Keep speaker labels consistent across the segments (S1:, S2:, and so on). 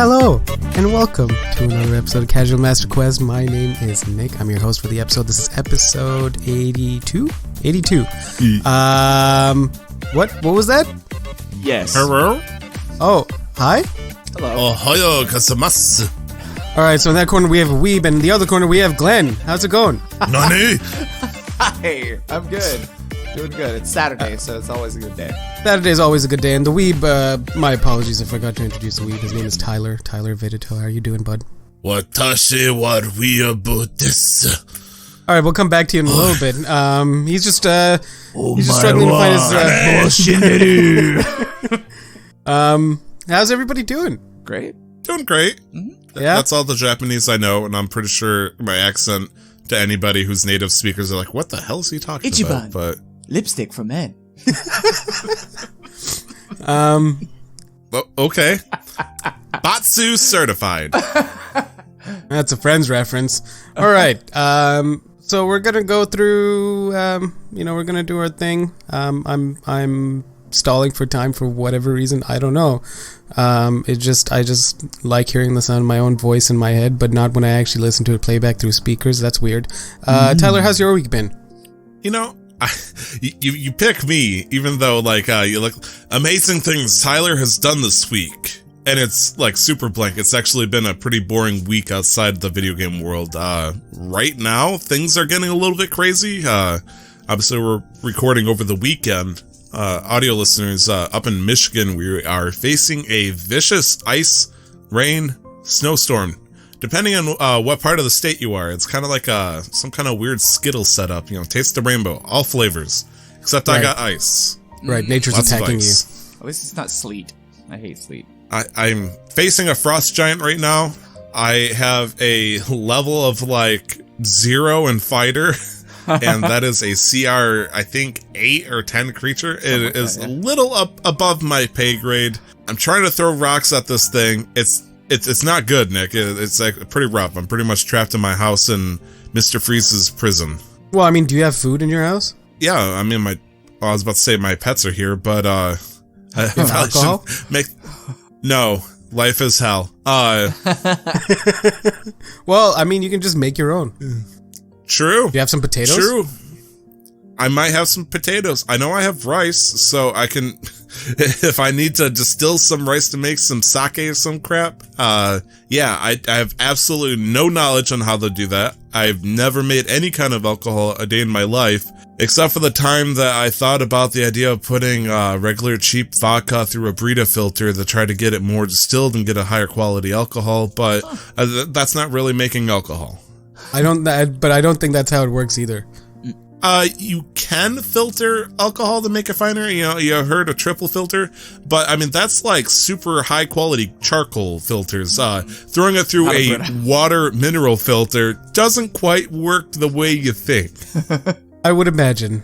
S1: Hello, and welcome to another episode of Casual Master Quest. My name is Nick. I'm your host for the episode. This is episode 82? 82. What was that?
S2: Yes.
S3: Hello?
S1: Oh, hi?
S2: Hello.
S3: Ohayo gozaimasu.
S1: Alright, so in that corner we have a Weeb, and in the other corner we have Glenn. How's it going?
S3: Nani?
S2: Hi, I'm good. Doing good. It's Saturday, so it's always a good day.
S1: Saturday's always a good day, and the Weeb, my apologies, I forgot to introduce the Weeb. His name is Tyler. Tyler Vidito. How are you doing, bud?
S3: Watashi wa weeaboo desu.
S1: Alright, we'll come back to you in a little bit. He's just struggling to find his, how's everybody doing?
S2: Great.
S3: Doing great.
S2: Mm-hmm.
S1: Yeah?
S3: That's all the Japanese I know, and I'm pretty sure my accent to anybody who's native speakers are like, what the hell is he talking
S2: Ichiban.
S3: about? But
S2: Lipstick for men.
S3: okay. Batsu certified.
S1: That's a Friends reference. Alright, so we're gonna go through, we're gonna do our thing. I'm stalling for time for whatever reason, I don't know. I just like hearing the sound of my own voice in my head, but not when I actually listen to it playback through speakers. That's weird. Tyler, how's your week been?
S3: You know, you pick me, even though, like, you look amazing things Tyler has done this week. And it's, like, super blank. It's actually been a pretty boring week outside the video game world. Right now, things are getting a little bit crazy. Obviously, we're recording over the weekend. Audio listeners, up in Michigan, we are facing a vicious ice, rain, snowstorm. Depending on what part of the state you are, it's kind of like some kind of weird Skittle setup. You know, taste the rainbow, all flavors, except
S1: Right.
S3: I got ice.
S1: Right, nature's
S3: Lots of
S1: attacking you.
S3: ice.
S2: At least it's not sleet. I hate sleet.
S3: I'm facing a frost giant right now. I have a level of like 0 in fighter. And that is a CR, I think, 8 or 10 creature. It is a little up above my pay grade. I'm trying to throw rocks at this thing. It's not good, Nick. It's like pretty rough. I'm pretty much trapped in my house in Mr. Freeze's prison.
S1: Well, I mean, do you have food in your house?
S3: Yeah, I mean, I was about to say my pets are here, but
S1: alcohol?
S3: No, life is hell.
S1: Well, I mean, you can just make your own.
S3: True.
S1: Do you have some potatoes?
S3: True. I might have some potatoes. I know I have rice, so I can, if I need to distill some rice to make some sake or some crap, yeah, I have absolutely no knowledge on how to do that. I've never made any kind of alcohol a day in my life, except for the time that I thought about the idea of putting regular cheap vodka through a Brita filter to try to get it more distilled and get a higher quality alcohol, but that's not really making alcohol.
S1: I don't think that's how it works either.
S3: You can filter alcohol to make it finer. You know, you heard a triple filter, but I mean, that's like super high quality charcoal filters. Throwing it through a water mineral filter doesn't quite work the way you think.
S1: I would imagine.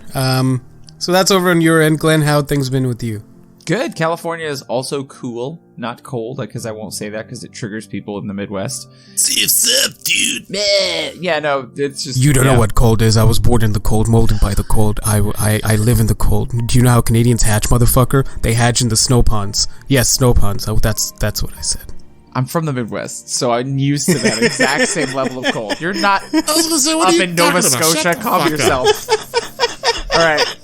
S1: So that's over on your end, Glenn. How have things been with you?
S2: Good. California is also cool, not cold, because I won't say that because it triggers people in the Midwest.
S3: What's up, dude?
S2: Yeah, no, it's just...
S1: You don't know what cold is. I was born in the cold, molded by the cold. I live in the cold. Do you know how Canadians hatch, motherfucker? They hatch in the snow ponds. Yes, snow ponds. Oh, that's what I said.
S2: I'm from the Midwest, so I'm used to that exact same level of cold. You're not
S3: I was gonna say, what
S2: up
S3: are you
S2: in Nova
S3: talking about?
S2: Scotia.
S3: Shut the
S2: Calm
S3: fuck
S2: yourself. All right.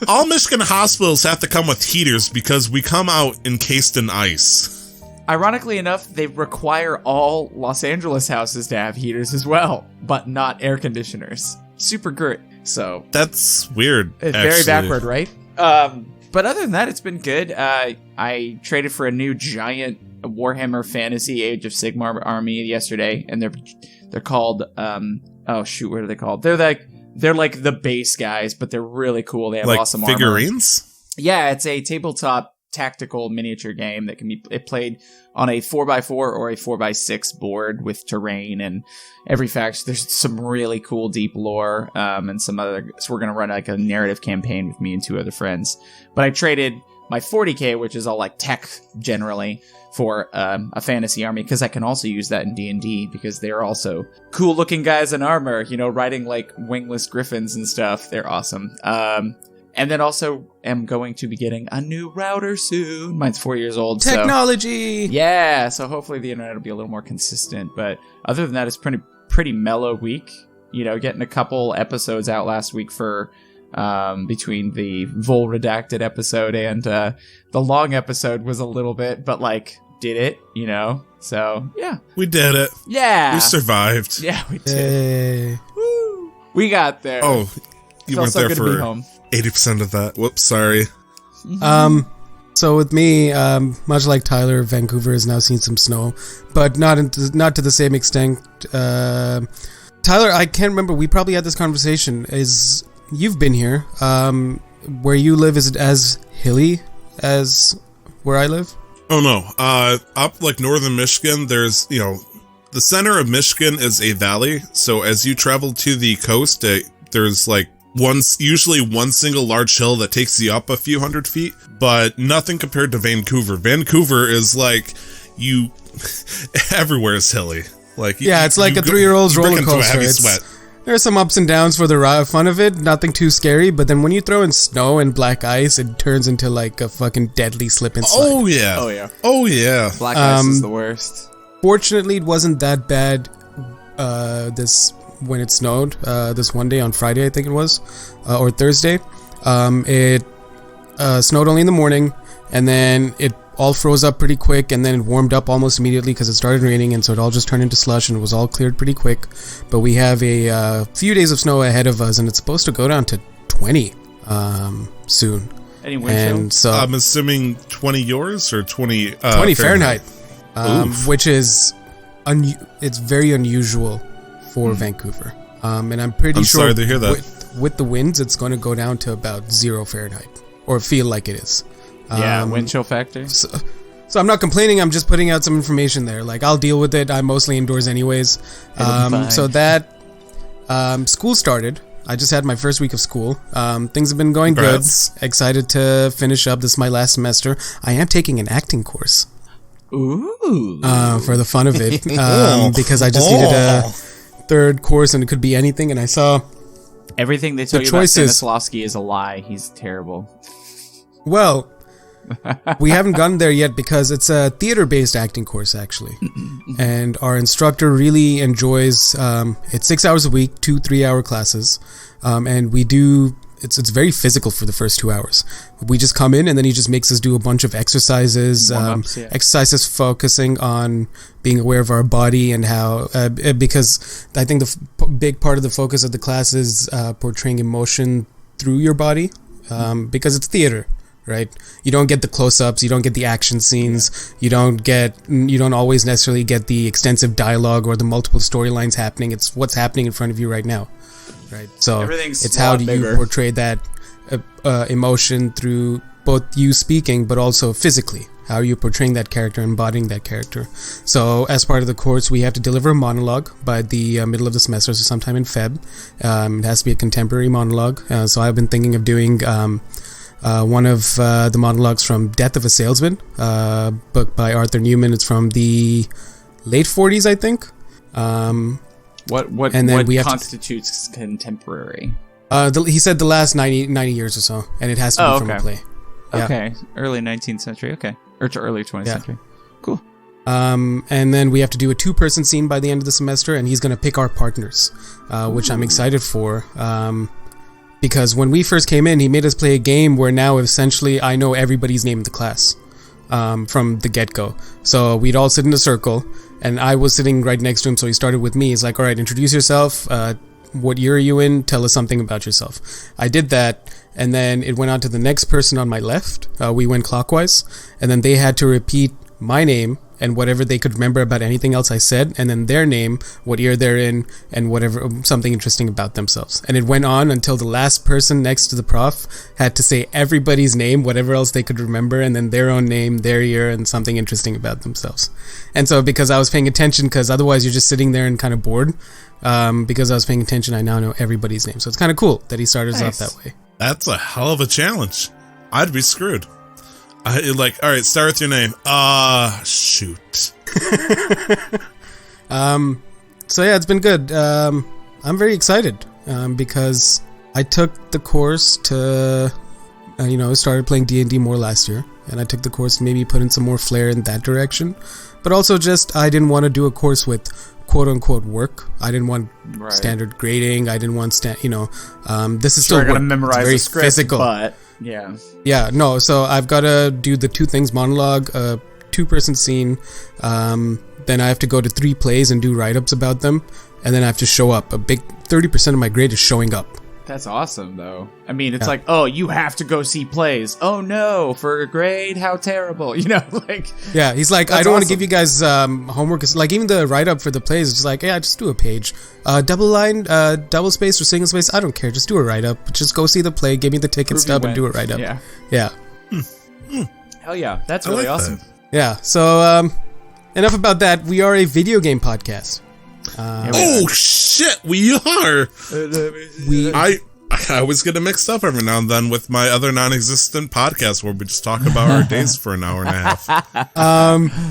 S3: All Michigan hospitals have to come with heaters because we come out encased in ice.
S2: Ironically enough, they require all Los Angeles houses to have heaters as well, but not air conditioners. Super great. So
S3: That's weird.
S2: very backward, right? But other than that, it's been good. I traded for a new giant Warhammer Fantasy Age of Sigmar army yesterday, and they're called what are they called? They're like the base guys, but they're really cool. They have
S3: like
S2: awesome
S3: figurines?
S2: armor. Yeah, it's a tabletop tactical miniature game that can be played on a 4x4 or a 4x6 board with terrain and every faction. There's some really cool deep lore and some other. So we're gonna run like a narrative campaign with me and 2 other friends. But I traded my 40k, which is all like tech generally, for a fantasy army, because I can also use that in D&D, because they're also cool looking guys in armor, you know, riding like wingless griffins and stuff. They're awesome. And And then also am going to be getting a new router soon. Mine's 4 years old.
S1: Technology!
S2: So, yeah, so hopefully the internet will be a little more consistent. But other than that, it's pretty mellow week. You know, getting a couple episodes out last week for between the Vol Redacted episode and the long episode was a little bit, but like did it, you know? So, yeah.
S3: We did it.
S2: Yeah.
S3: We survived.
S2: Yeah, we did. Woo. We got there.
S3: Oh, you went there for 80% of that. Whoops, sorry.
S1: So with me, much like Tyler, Vancouver has now seen some snow, but not to the same extent. Tyler, I can't remember. We probably had this conversation. You've been here? Where you live, is it as hilly as where I live?
S3: Oh no. Up like northern Michigan, there's the center of Michigan is a valley. So as you travel to the coast, there's like usually one single large hill that takes you up a few hundred feet, but nothing compared to Vancouver. Vancouver is like everywhere is hilly. Like
S1: it's like a 3-year-old's roller coaster. There's some ups and downs for the fun of it, nothing too scary, but then when you throw in snow and black ice, it turns into like a fucking deadly slip and slide.
S3: Oh yeah.
S2: Black ice is the worst.
S1: Fortunately, it wasn't that bad when it snowed this one day on Friday, I think it was, or Thursday. It snowed only in the morning, and then it all froze up pretty quick, and then it warmed up almost immediately because it started raining, and so it all just turned into slush, and it was all cleared pretty quick. But we have a few days of snow ahead of us, and it's supposed to go down to 20 soon.
S2: Any wind chill?
S1: So
S3: I'm assuming 20 yours or 20
S1: Fahrenheit, which is it's very unusual for Vancouver. And I'm pretty sure
S3: sorry to hear that.
S1: With the winds, it's going to go down to about 0 Fahrenheit, or feel like it is.
S2: Wind chill factor.
S1: So I'm not complaining. I'm just putting out some information there. Like, I'll deal with it. I'm mostly indoors anyways. So that school started. I just had my first week of school. Things have been going good. Excited to finish up. This is my last semester. I am taking an acting course.
S2: Ooh.
S1: For the fun of it. Because I just needed a third course, and it could be anything. And I saw
S2: everything they tell you about Stanislavski is a lie. He's terrible.
S1: Well, we haven't gotten there yet because it's a theater-based acting course, actually. And our instructor really enjoys, it's 6 hours a week, 2 3-hour classes. And we do, it's very physical for the first 2 hours. We just come in, and then he just makes us do a bunch of exercises, exercises focusing on being aware of our body and how, because I think the big part of the focus of the class is portraying emotion through your body, because it's theater. Right, you don't get the close-ups, you don't get the action scenes, you don't always necessarily get the extensive dialogue or the multiple storylines happening. It's what's happening in front of you right now, right? So it's how do you portray that emotion through both you speaking, but also physically. How are you portraying that character, embodying that character? So as part of the course, we have to deliver a monologue by the middle of the semester, so sometime in Feb. It has to be a contemporary monologue. So I've been thinking of doing one of the monologues from Death of a Salesman, book by Arthur Newman. It's from the late 40s, I think.
S2: What constitutes contemporary?
S1: He said the last 90 years or so, and it has to be from a play. Yeah.
S2: Okay, early 19th century, okay. Or to early 20th century. Cool.
S1: And then we have to do a 2-person scene by the end of the semester, and he's going to pick our partners, which I'm excited for. Because when we first came in, he made us play a game where now essentially I know everybody's name in the class from the get-go. So we'd all sit in a circle, and I was sitting right next to him, so he started with me. He's like, all right, introduce yourself. What year are you in? Tell us something about yourself. I did that, and then it went on to the next person on my left. We went clockwise, and then they had to repeat my name and whatever they could remember about anything else I said, and then their name, what year they're in, and whatever, something interesting about themselves. And it went on until the last person next to the prof had to say everybody's name, whatever else they could remember, and then their own name, their year, and something interesting about themselves. And so because I was paying attention, because otherwise you're just sitting there and kind of bored, because I was paying attention, I now know everybody's name. So it's kind of cool that he started us off that way. That's
S3: a hell of a challenge. I'd be screwed. All right, start with your name. Shoot.
S1: So yeah, it's been good. I'm very excited because I took the course to started playing D&D more last year, and I took the course to maybe put in some more flair in that direction. But also just, I didn't want to do a course with quote-unquote work. I didn't want standard grading. I didn't want, this is still
S2: going to memorize
S1: very
S2: the script,
S1: physical.
S2: But, yeah.
S1: Yeah, no, so I've got to do the 2 things, monologue, 2-person scene, then I have to go to 3 plays and do write-ups about them, and then I have to show up. A big 30% of my grade is showing up.
S2: That's awesome, though. I mean, it's like, oh, you have to go see plays. Oh, no, for a grade? How terrible.
S1: Yeah, he's like, I don't want to give you guys homework. It's like, even the write-up for the plays is just like, yeah, just do a page. Double line, double space or single space, I don't care. Just do a write-up. Just go see the play, give me the ticket stub, and do a write-up. Yeah.
S2: Hell yeah, that's really awesome.
S3: That.
S1: Yeah, so, enough about that. We are a video game podcast.
S3: Oh shit, we are. I always get it mixed up every now and then with my other non-existent podcast where we just talk about our days for an hour and a half.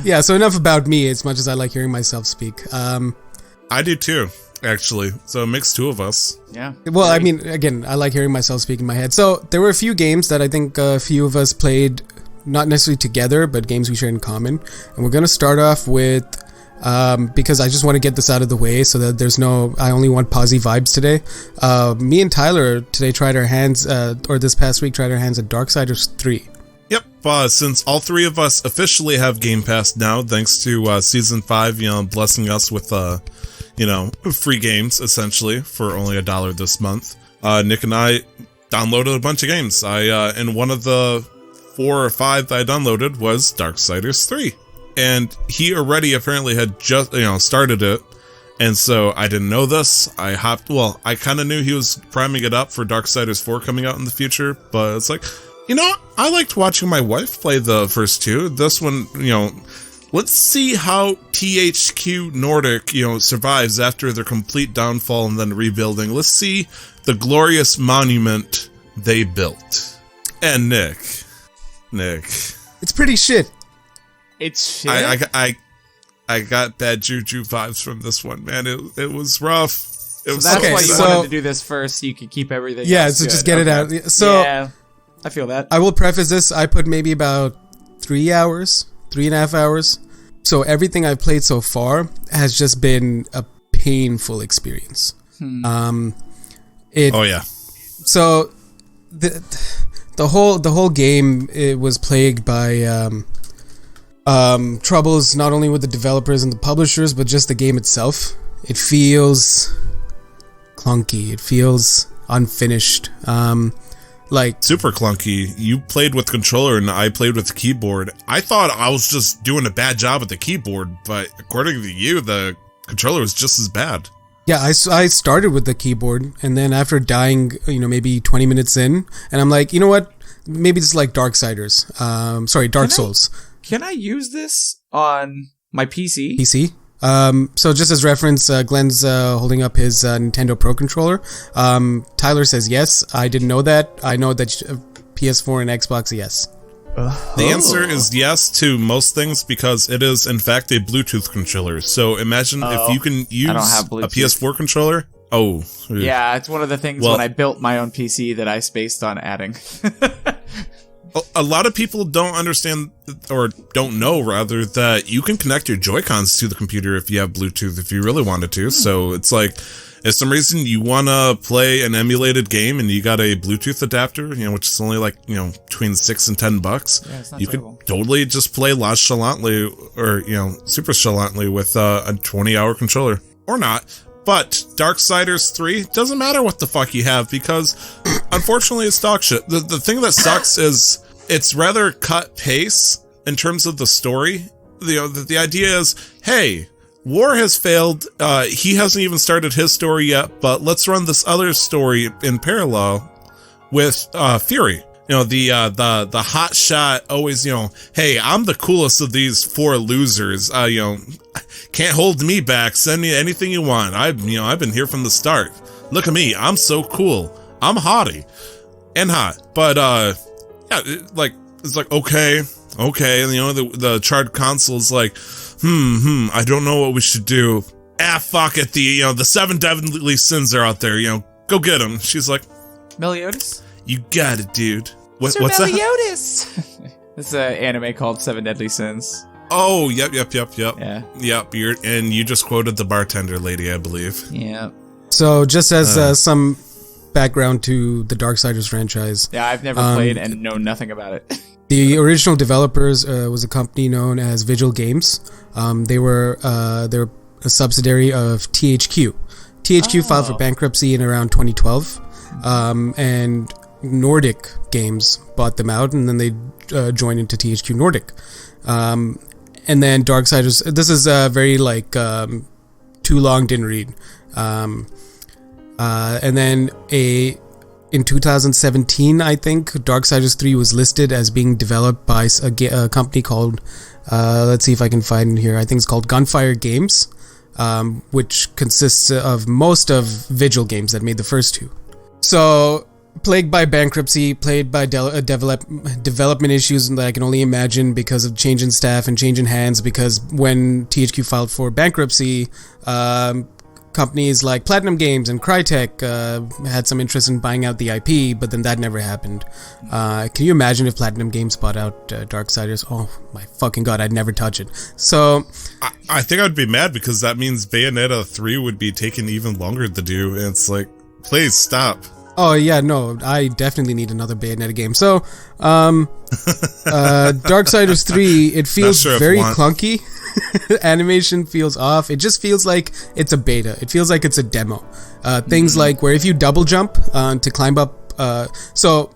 S1: Yeah, so enough about me, as much as I like hearing myself speak.
S3: I do too, actually. So it makes 2 of us.
S2: Yeah.
S1: Well, I mean, again, I like hearing myself speak in my head. So there were a few games that I think a few of us played, not necessarily together, but games we share in common. And we're going to start off with, because I just want to get this out of the way so that there's I only want posy vibes today. Me and Tyler today tried our hands, or this past week tried our hands at Darksiders 3.
S3: Yep, since all 3 of us officially have Game Pass now, thanks to Season 5, blessing us with, free games, essentially, for only $1 this month. Nick and I downloaded a bunch of games. And one of the 4 or 5 that I downloaded was Darksiders 3. And he already apparently had just, started it. And so I didn't know this. I kind of knew he was priming it up for Darksiders 4 coming out in the future. But it's like, I liked watching my wife play the first 2. This one, let's see how THQ Nordic, survives after their complete downfall and then rebuilding. Let's see the glorious monument they built. And Nick.
S1: It's pretty shit.
S2: It's shit.
S3: I got bad juju vibes from this one, man. It was rough. It was
S2: that's why you wanted to do this first, so you could keep everything.
S1: Yeah, so just get it out. So
S2: yeah, I feel that.
S1: I will preface this. I put maybe about 3.5 hours. So everything I've played so far has just been a painful experience.
S3: Oh yeah.
S1: So the whole game, it was plagued by troubles not only with the developers and the publishers, but just the game itself. It feels clunky. It feels unfinished.
S3: Super clunky. You played with controller and I played with the keyboard. I thought I was just doing a bad job with the keyboard, but according to you, the controller was just as bad.
S1: Yeah, I started with the keyboard, and then after dying, maybe 20 minutes in, and I'm like, you know what? Maybe this is like Darksiders. Dark Souls.
S2: Can I use this on my PC?
S1: PC? So just as reference, Glenn's holding up his Nintendo Pro Controller. Tyler says yes. I didn't know that. I know that PS4 and Xbox, yes.
S3: The answer is yes to most things because it is, in fact, a Bluetooth controller. So imagine if you can use a PS4 controller. Oh.
S2: Yeah, it's one of the things when I built my own PC that I spaced on adding.
S3: A lot of people don't understand, or don't know, rather, that you can connect your Joy-Cons to the computer if you have Bluetooth, if you really wanted to. So it's like, if some reason you want to play an emulated game and you got a Bluetooth adapter, which is only like, between $6 and $10, you could totally just play nonchalantly or, super chalantly with a 20-hour controller. Or not. But Darksiders 3, doesn't matter what the fuck you have, because unfortunately it's dog shit. The thing that sucks is it's rather cut pace in terms of the story. The idea is, hey, war has failed. He hasn't even started his story yet, but let's run this other story in parallel with Fury. The hot shot always, hey, I'm the coolest of these 4 losers. Can't hold me back. Send me anything you want. I've been here from the start. Look at me. I'm so cool. I'm haughty and hot. But, it's like, okay. And, the charred console's like, I don't know what we should do. Fuck it. The 7 deadly sins are out there. Go get them. She's like,
S2: Meliodas?
S3: You got it, dude.
S2: Sir
S3: what's that?
S2: Meliodas! It's an anime called Seven Deadly Sins.
S3: Oh, yep.
S2: Yeah.
S3: Yep, you just quoted the bartender lady, I believe.
S2: Yeah.
S1: So just as some background to the Darksiders franchise.
S2: Yeah, I've never played and know nothing about it.
S1: The original developers was a company known as Vigil Games. They were a subsidiary of THQ. THQ filed for bankruptcy in around 2012, and Nordic Games bought them out, and then they joined into THQ Nordic. And then Darksiders. This is very too long, didn't read. And then in 2017, I think, Darksiders 3 was listed as being developed by a company called, let's see if I can find it here, I think it's called Gunfire Games, which consists of most of Vigil Games that made the first two. So, plagued by bankruptcy, plagued by development issues that I can only imagine because of change in staff and change in hands, because when THQ filed for bankruptcy, companies like Platinum Games and Crytek had some interest in buying out the IP, but then that never happened. Can you imagine if Platinum Games bought out Darksiders? Oh my fucking god, I'd never touch it. So
S3: I think I'd be mad, because that means Bayonetta 3 would be taking even longer to do, and it's like, please stop.
S1: Oh yeah, no, I definitely need another Bayonetta game. So Darksiders 3, it feels very clunky. Animation feels off. It just feels like it's a beta. It feels like it's a demo. Things like where if you double jump to climb up, so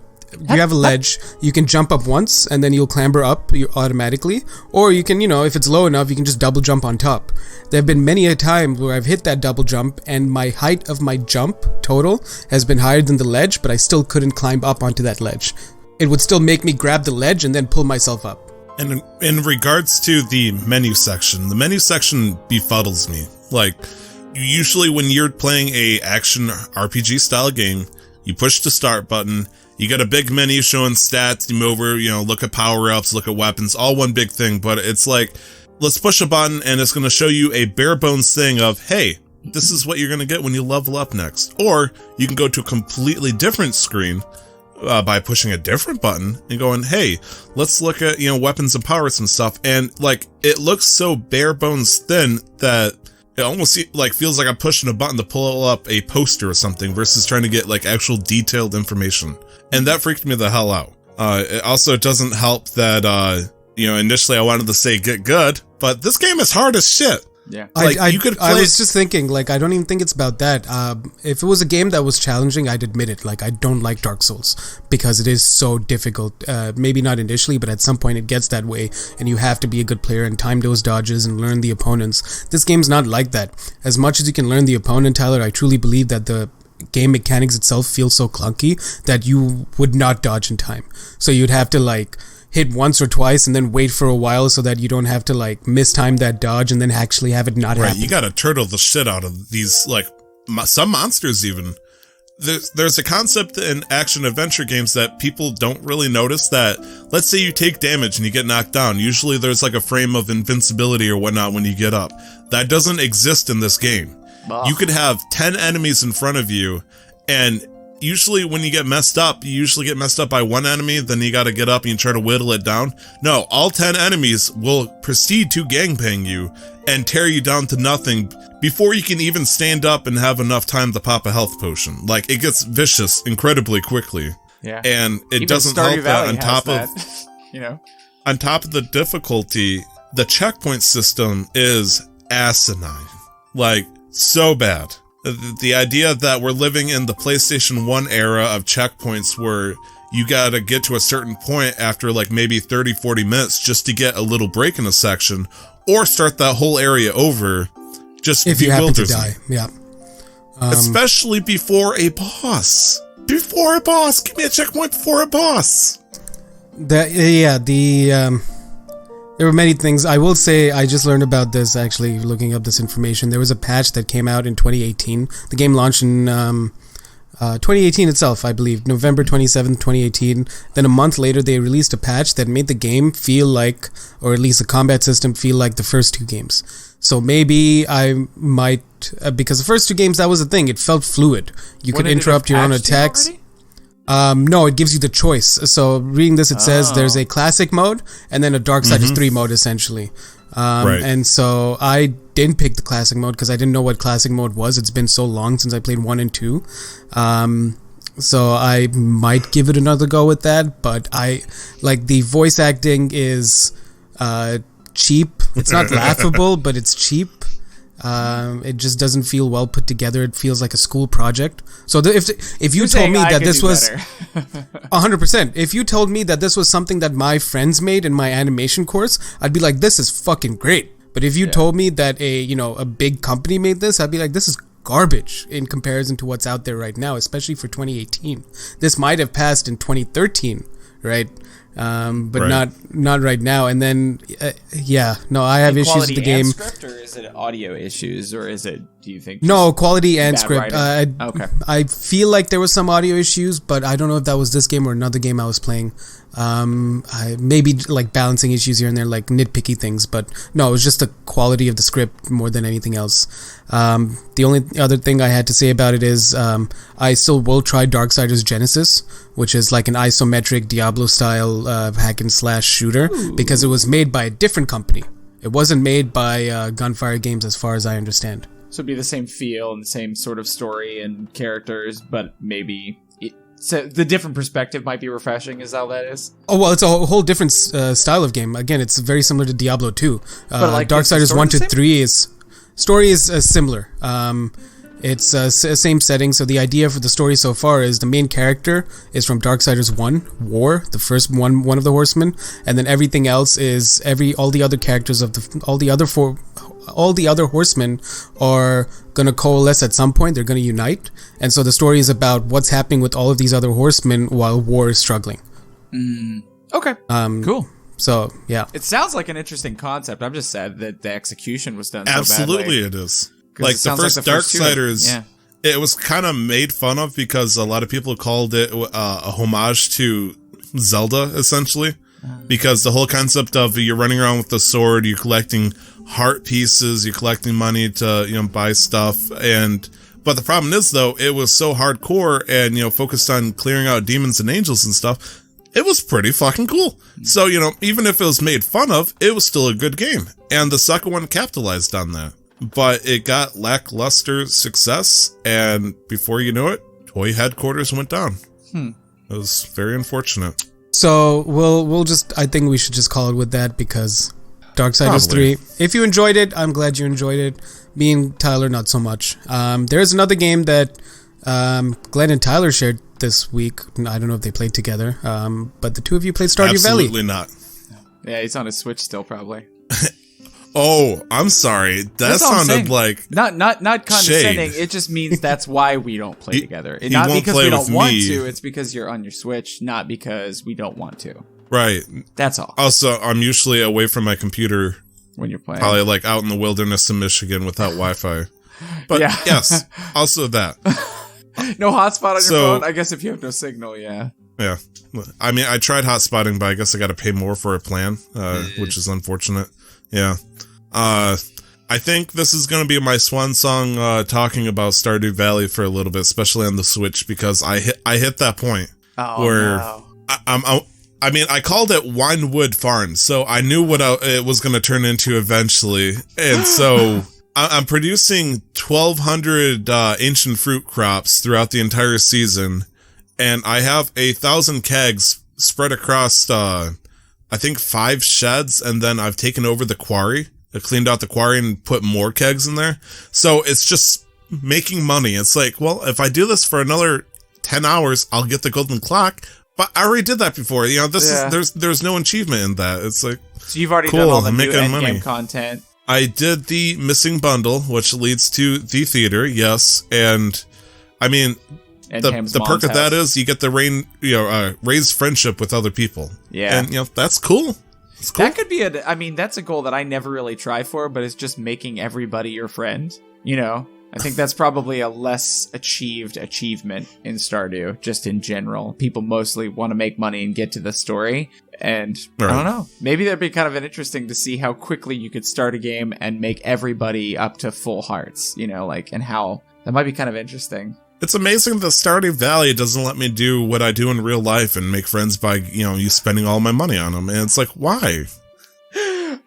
S1: you have a ledge, you can jump up once and then you'll clamber up automatically, or you can, if it's low enough, you can just double jump on top. There have been many a time where I've hit that double jump and my height of my jump total has been higher than the ledge, but I still couldn't climb up onto that ledge. It would still make me grab the ledge and then pull myself up.
S3: And in regards to the menu section befuddles me. Like, usually when you're playing a action RPG style game, you push the start button, you get a big menu showing stats, you move over, look at power-ups, look at weapons, all one big thing, but it's like, let's push a button and it's going to show you a bare bones thing of, hey, this is what you're going to get when you level up next. Or you can go to a completely different screen by pushing a different button and going, hey, let's look at, weapons and powers and stuff. And like, it looks so bare bones thin that it almost feels like I'm pushing a button to pull up a poster or something versus trying to get like actual detailed information. And that freaked me the hell out. It also doesn't help that, initially I wanted to say get good, but this game is hard as shit.
S2: Yeah.
S1: I was just thinking, I don't even think it's about that. If it was a game that was challenging, I'd admit it. I don't like Dark Souls because it is so difficult. Maybe not initially, but at some point it gets that way, and you have to be a good player and time those dodges and learn the opponents. This game's not like that. As much as you can learn the opponent, Tyler, I truly believe that the game mechanics itself feels so clunky that you would not dodge in time. So you'd have to hit once or twice and then wait for a while so that you don't have to mistime that dodge and then actually have it not happen.
S3: You gotta turtle the shit out of these, some monsters even. There's a concept in action adventure games that people don't really notice, that let's say you take damage and you get knocked down. Usually there's a frame of invincibility or whatnot when you get up. That doesn't exist in this game. You could have 10 enemies in front of you, and usually when you get messed up, you usually get messed up by one enemy, then you gotta get up and you try to whittle it down. No, all 10 enemies will proceed to gangbang you and tear you down to nothing before you can even stand up and have enough time to pop a health potion. It gets vicious incredibly quickly.
S2: Yeah.
S3: And it
S2: Even
S3: doesn't
S2: Stardew
S3: help that
S2: Valley
S3: on top
S2: has
S3: of
S2: that,
S3: on top of the difficulty, the checkpoint system is asinine. So bad. The idea that we're living in the PlayStation 1 era of checkpoints where you gotta get to a certain point after maybe 30, 40 minutes just to get a little break in a section, or start that whole area over just
S1: if you happen to die. Yeah.
S3: Especially before a boss. Before a boss! Give me a checkpoint before a boss!
S1: There were many things. I will say, I just learned about this actually looking up this information. There was a patch that came out in 2018. The game launched in 2018 itself, I believe, November 27th, 2018. Then a month later, they released a patch that made the game feel like, or at least the combat system feel like the first two games. So maybe I might, because the first two games, that was the thing. It felt fluid. You could interrupt your own attacks. No, it gives you the choice. So reading this, it says there's a classic mode and then a Darksiders 3 mode, essentially.
S3: Right.
S1: And so I didn't pick the classic mode because I didn't know what classic mode was. It's been so long since I played 1 and 2. So I might give it another go with that, but the voice acting is cheap. It's not laughable, but it's cheap. It just doesn't feel well put together. It feels like a school project. So if you told me that this was 100%, if you told me that this was something that my friends made in my animation course, I'd be like, this is fucking great. But if you told me that a big company made this, I'd be like, this is garbage in comparison to what's out there right now, especially for 2018. This might have passed in 2013, right? But not right now. And then I have issues with the game.
S2: Script, or is it audio issues, or is it, do you think,
S1: no, quality and script?
S2: Okay.
S1: I feel like there was some audio issues, but I don't know if that was this game or another game I was playing. Maybe like balancing issues here and there, like nitpicky things, but no, it was just the quality of the script more than anything else. The only other thing I had to say about it is I still will try Darksiders Genesis, which is like an isometric Diablo style hack and slash shooter. Ooh. Because it was made by a different company. It wasn't made by Gunfire Games, as far as I understand.
S2: So it'd be the same feel and the same sort of story and characters, but maybe so the different perspective might be refreshing, is how that is?
S1: Oh, well, it's a whole different style of game. Again, it's very similar to Diablo 2.
S2: But
S1: Darksiders 1 to 3 is... Story is similar. It's same setting, so the idea for the story so far is the main character is from Darksiders 1, War, the first one of the horsemen, and then everything else is all the other characters of all the other horsemen are going to coalesce at some point. They're going to unite. And so the story is about what's happening with all of these other horsemen while War is struggling.
S2: Okay. Cool.
S1: So, yeah.
S2: It sounds like an interesting concept. I'm just sad that the execution was done
S3: Absolutely
S2: so badly.
S3: It is. Like the first Darksiders, it was kind of made fun of because a lot of people called it a homage to Zelda, essentially. Because the whole concept of you're running around with the sword, you're collecting heart pieces, you're collecting money to buy stuff, but the problem is though it was so hardcore and focused on clearing out demons and angels and stuff. It was pretty fucking cool. So even if it was made fun of, it was still a good game, and the second one capitalized on that. But it got lackluster success, and before you know it, toy headquarters went down. It was very unfortunate.
S1: So I think we should just call it with that, because Darksiders 3, if you enjoyed it, I'm glad you enjoyed it. Me and Tyler, not so much. There's another game that Glenn and Tyler shared this week. I don't know if they played together, but the two of you played Stardew Valley.
S3: Absolutely not.
S2: Yeah, he's on his Switch still, probably.
S3: Oh, I'm sorry. That sounded like
S2: not condescending.
S3: shade.
S2: It just means that's why we don't play together.
S3: He
S2: Not
S3: won't
S2: because
S3: play
S2: we don't
S3: with
S2: want
S3: me.
S2: to. It's because you're on your Switch, not because we don't want to.
S3: Right.
S2: That's all.
S3: Also, I'm usually away from my computer
S2: When you're playing,
S3: probably like out in the wilderness in Michigan without Wi-Fi. But yes, also that.
S2: No hotspot on your phone? I guess if you have no signal, yeah.
S3: Yeah. I mean, I tried hotspotting, but I guess I got to pay more for a plan, which is unfortunate. Yeah. I think this is going to be my swan song talking about Stardew Valley for a little bit, especially on the Switch, because I hit that point where I mean, I called it Winewood Farm, so I knew what it was going to turn into eventually. And so I'm producing 1,200 ancient fruit crops throughout the entire season, and I have 1,000 kegs spread across, I think 5 sheds, and then I've taken over the quarry. I cleaned out the quarry and put more kegs in there. So it's just making money. It's like, well, if I do this for another 10 hours, I'll get the golden clock. But I already did that before. There's no achievement in that. It's like,
S2: so you've already done all the new endgame content.
S3: I did the missing bundle, which leads to the theater, yes. And I mean, the perk of that is you get the raised friendship with other people.
S2: Yeah.
S3: And that's cool. It's cool.
S2: That could be that's a goal that I never really try for, but it's just making everybody your friend. I think that's probably a less achievement in Stardew, just in general. People mostly want to make money and get to the story. And I don't know, maybe that'd be kind of interesting to see how quickly you could start a game and make everybody up to full hearts, and how that might be kind of interesting.
S3: It's amazing that Stardew Valley doesn't let me do what I do in real life and make friends by, you spending all my money on them. And it's like, why?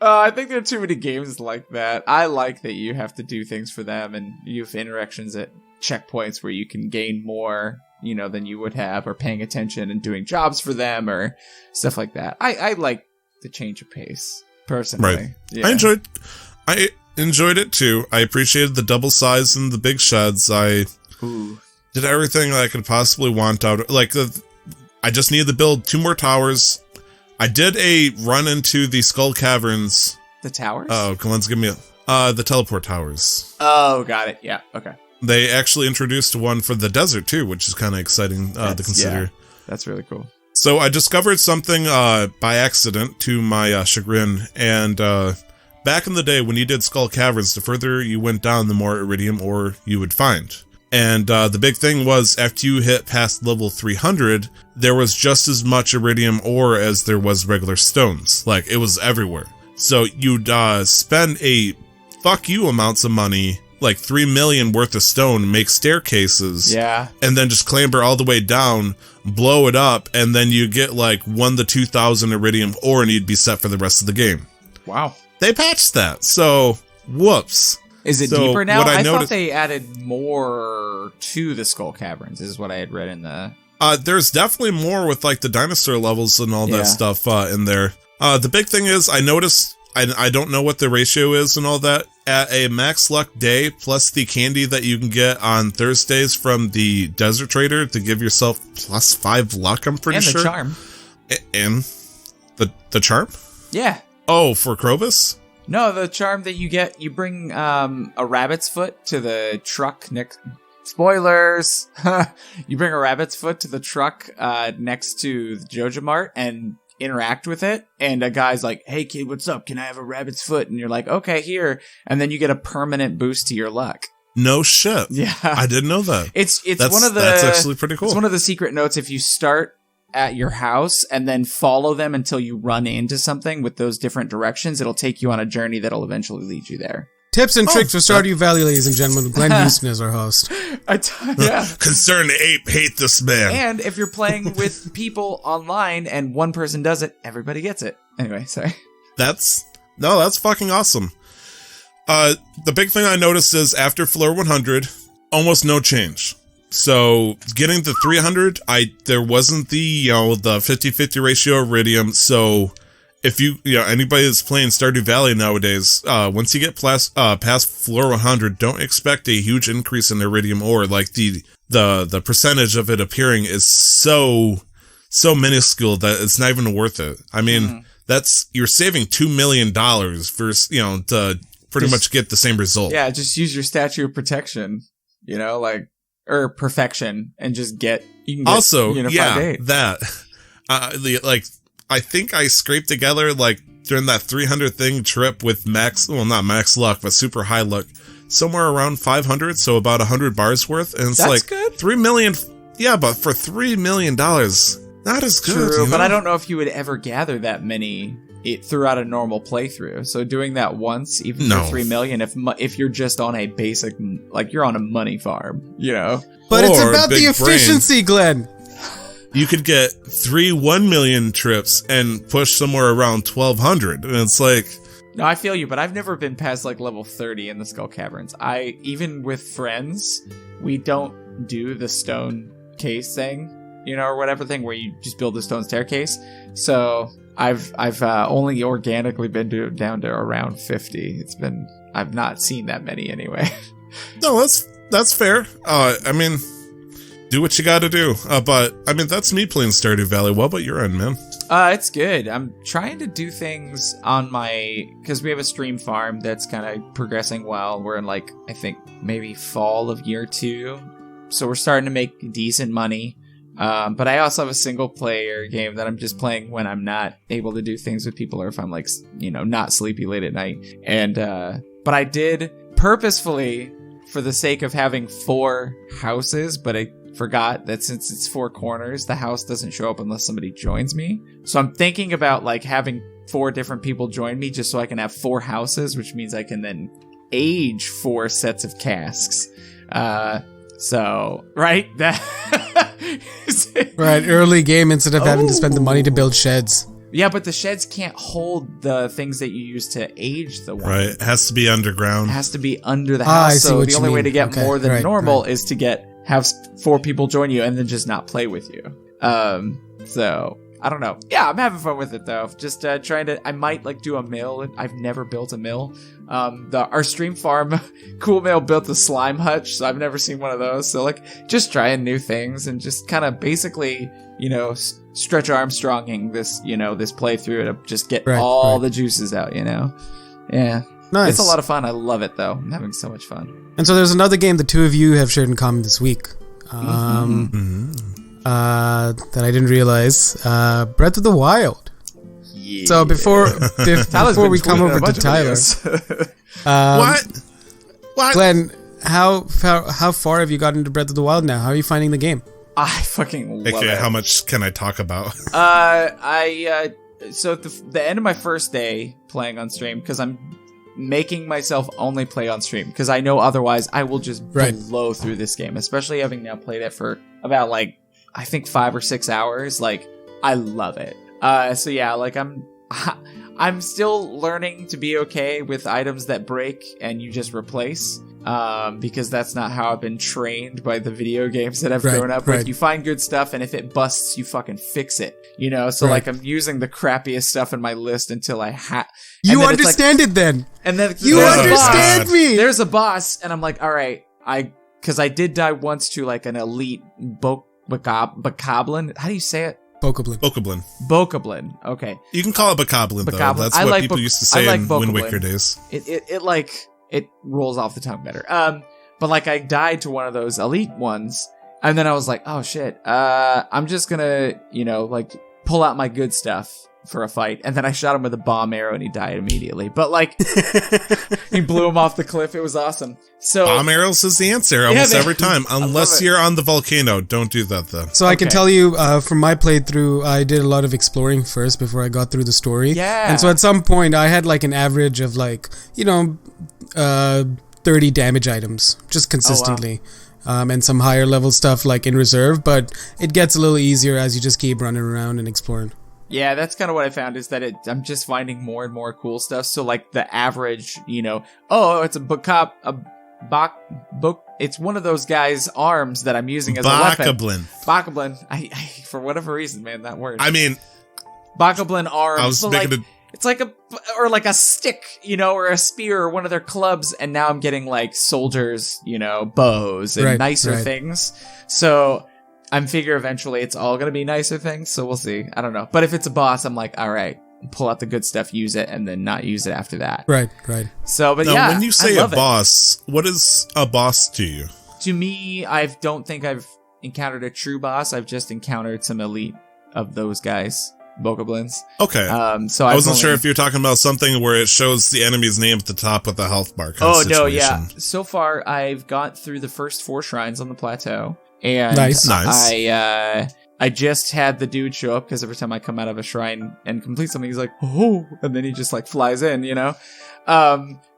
S2: I think there are too many games like that. I like that you have to do things for them, and you have interactions at checkpoints where you can gain more, than you would have, or paying attention and doing jobs for them or stuff like that. I like the change of pace, personally.
S3: Right.
S2: Yeah.
S3: I enjoyed it too. I appreciated the double size and the big sheds. I did everything I could possibly want out of, I just needed to build 2 more towers. I did a run into the Skull Caverns.
S2: The towers?
S3: Oh, Glenn's give me the teleport towers.
S2: Oh, got it. Yeah, okay.
S3: They actually introduced one for the desert too, which is kind of exciting to consider.
S2: Yeah, that's really cool.
S3: So I discovered something by accident, to my chagrin, and back in the day when you did Skull Caverns, the further you went down, the more iridium ore you would find. And the big thing was, after you hit past level 300, there was just as much iridium ore as there was regular stones. It was everywhere. So you'd spend a fuck you amounts of money, 3 million worth of stone, make staircases.
S2: Yeah.
S3: And then just clamber all the way down, blow it up, and then you get 1 to 2,000 iridium ore, and you'd be set for the rest of the game.
S2: Wow.
S3: They patched that, so whoops.
S2: Is it deeper now?
S3: What
S2: I
S3: noticed,
S2: thought they added more to the Skull Caverns, is what I had read in the...
S3: there's definitely more with the dinosaur levels and all that stuff in there. The big thing is, I noticed, I don't know what the ratio is and all that, at a max luck day, plus the candy that you can get on Thursdays from the Desert Trader to give yourself plus 5 luck, I'm pretty sure.
S2: And the charm.
S3: And the charm?
S2: Yeah.
S3: Oh, for Krobus?
S2: No, the charm that you get, you bring a rabbit's foot to the truck next... Spoilers! You bring a rabbit's foot to the truck next to the Joja Mart and interact with it, and a guy's like, "Hey kid, what's up? Can I have a rabbit's foot?" And you're like, "Okay, here." And then you get a permanent boost to your luck.
S3: No shit.
S2: Yeah.
S3: I didn't know that.
S2: It's one of the...
S3: That's actually pretty cool.
S2: It's one of the secret notes. If you start at your house and then follow them until you run into something with those different directions, it'll take you on a journey that'll eventually lead you there.
S1: Tips and tricks for Stardew Valley, ladies and gentlemen. Glenn Houston is our host.
S2: Yeah.
S3: Concerned ape hate this man.
S2: And if you're playing with people online and one person does it, everybody gets it. Anyway, sorry.
S3: That's fucking awesome. The big thing I noticed is after floor 100, almost no change. So getting to 300, there wasn't the 50-50 ratio iridium. So if anybody that's playing Stardew Valley nowadays, once you get past floor 100, don't expect a huge increase in iridium ore. The percentage of it appearing is so minuscule that it's not even worth it. I mean, you're saving $2 million versus to pretty much get the same result.
S2: Yeah, just use your statue of protection, or perfection, and just get... You can get
S3: also,
S2: Unified 8.
S3: that... I think I scraped together, during that 300 thing trip with not max luck, but super high luck, somewhere around 500, so about 100 bars worth. And it's
S2: That's good.
S3: 3 million. Yeah, but for $3 million, not as good.
S2: True, but I don't know if you would ever gather that many throughout a normal playthrough. So doing that once, even for 3 million, if you're just on a basic, you're on a money farm,
S1: But it's about the efficiency, Glenn.
S3: You could get 3 1 million trips and push somewhere around 1,200. And it's
S2: No, I feel you, but I've never been past level 30 in the Skull Caverns. Even with friends, we don't do the stone case thing, or whatever thing where you just build a stone staircase. So I've only organically been down to around 50. I've not seen that many anyway.
S3: No, that's fair. I mean, do what you gotta do. But, I mean, that's me playing Stardew Valley. What about your end, man?
S2: It's good. I'm trying to do things on because we have a stream farm that's kind of progressing well. We're in I think maybe fall of year 2. So we're starting to make decent money. But I also have a single player game that I'm just playing when I'm not able to do things with people, or if I'm not sleepy late at night. And, but I did purposefully, for the sake of having 4 houses, but I forgot that since it's 4 corners, the house doesn't show up unless somebody joins me. So I'm thinking about having 4 different people join me just so I can have 4 houses, which means I can then age 4 sets of casks. So, right? That
S1: Right, early game instead of having to spend the money to build sheds.
S2: Yeah, but the sheds can't hold the things that you use to age the wine.
S3: Right, it has to be underground.
S2: It has to be under the house. So the only way to get more than normal is to have 4 people join you and then just not play with you. So I don't know. Yeah, I'm having fun with it though. Just trying to. I might like do a mill. I've never built a mill. Our stream farm, Cool Mail built the slime hutch, so I've never seen one of those. So like, just trying new things and just kind of basically, Stretch Armstronging this, this playthrough to just get all the juices out. Yeah.
S1: Nice.
S2: It's a lot of fun. I love it though. I'm having so much fun.
S1: And so there's another game the two of you have shared in common this week. That I didn't realize. Breath of the Wild. Yeah. So before we come over to Tyler,
S3: what?
S1: Glenn, how far have you gotten into Breath of the Wild now? How are you finding the game?
S2: I fucking love it.
S3: How much can I talk about?
S2: So at the end of my first day playing on stream, because I'm making myself only play on stream, because I know otherwise I will just blow through this game, especially having now played it for about I think 5 or 6 hours. Like, I love it. So yeah, like I'm still learning to be okay with items that break and you just replace. Because that's not how I've been trained by the video games that I've grown up with. You find good stuff, and if it busts, you fucking fix it. So like I'm using the crappiest stuff in my list until I
S1: You understand it then.
S2: And then
S1: you understand me.
S2: There's a boss, and I'm like, all right, because I did die once to like an elite bokoblin. How do you say it?
S3: Bokoblin.
S2: Okay.
S3: You can call it bokoblin though. That's what people used to say in Wind Waker days.
S2: It rolls off the tongue better. But like I died to one of those elite ones, and then I was like, oh shit, I'm just gonna, like pull out my good stuff for a fight. And then I shot him with a bomb arrow and he died immediately. But like, he blew him off the cliff. It was awesome. So
S3: bomb arrows is the answer almost every time, unless you're on the volcano. Don't do that though.
S1: So I can tell you from my playthrough, I did a lot of exploring first before I got through the story.
S2: Yeah.
S1: And so at some point I had like an average of 30 damage items just consistently.
S2: Oh, wow.
S1: And some higher level stuff like in reserve, but it gets a little easier as you just keep running around and exploring.
S2: Yeah, that's kind of what I found, is that I'm just finding more and more cool stuff. So like the average, it's it's one of those guys' arms that I'm using as a weapon. Bokoblin. I for whatever reason, man, that word.
S3: I mean,
S2: Bokoblin arms.
S3: I was thinking
S2: it's like a stick, or a spear, or one of their clubs, and now I'm getting like soldiers, bows and nicer things. So I'm figure eventually it's all gonna be nicer things. So we'll see. I don't know. But if it's a boss, I'm like, all right, pull out the good stuff, use it, and then not use it after that.
S1: Right.
S2: So, but
S3: now, when you say a boss, what is a boss to you?
S2: To me, I don't think I've encountered a true boss. I've just encountered some elite of those guys. Bokoblins.
S3: Okay.
S2: So
S3: I wasn't sure if you're talking about something where it shows the enemy's name at the top with the health bar.
S2: No, yeah. So far, I've got through the first 4 shrines on the plateau, and
S3: nice.
S2: I just had the dude show up because every time I come out of a shrine and complete something, he's like, oh, and then he just like flies in,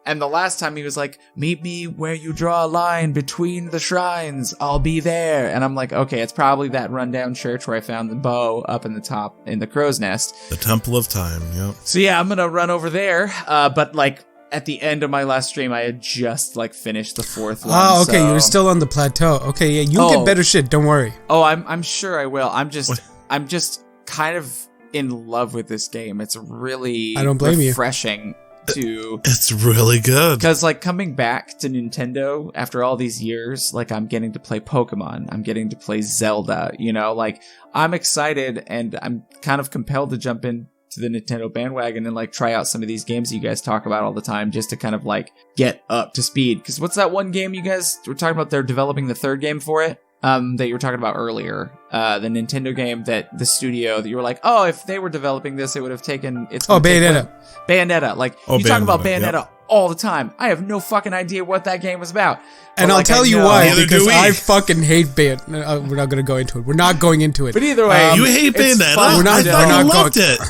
S2: And the last time he was like, meet me where you draw a line between the shrines. I'll be there. And I'm like, okay, it's probably that rundown church where I found the bow up in the top in the crow's nest.
S3: The Temple of Time, yep.
S2: So yeah, I'm going to run over there. But like at the end of my last stream, I had just like finished the 4th one.
S1: Oh, okay. You were still on the plateau. Okay, yeah, you'll get better shit. Don't worry.
S2: Oh, I'm sure I will. I'm just kind of in love with this game. It's really refreshing.
S3: It's really good,
S2: because like coming back to Nintendo after all these years, like I'm getting to play Pokemon, I'm getting to play Zelda, like I'm excited, and I'm kind of compelled to jump into the Nintendo bandwagon and like try out some of these games you guys talk about all the time, just to kind of like get up to speed. Because what's that one game you guys were talking about? They're developing the 3rd game for it. That you were talking about earlier, the Nintendo game that the studio that you were like, oh, if they were developing this, it would have taken. Bayonetta. Like you talk about Bayonetta all the time. I have no fucking idea what that game was about.
S1: And I'll tell you why, because I fucking hate Bayonetta. We're not going to go into it. We're not going into it.
S2: But either way,
S3: you hate Bayonetta.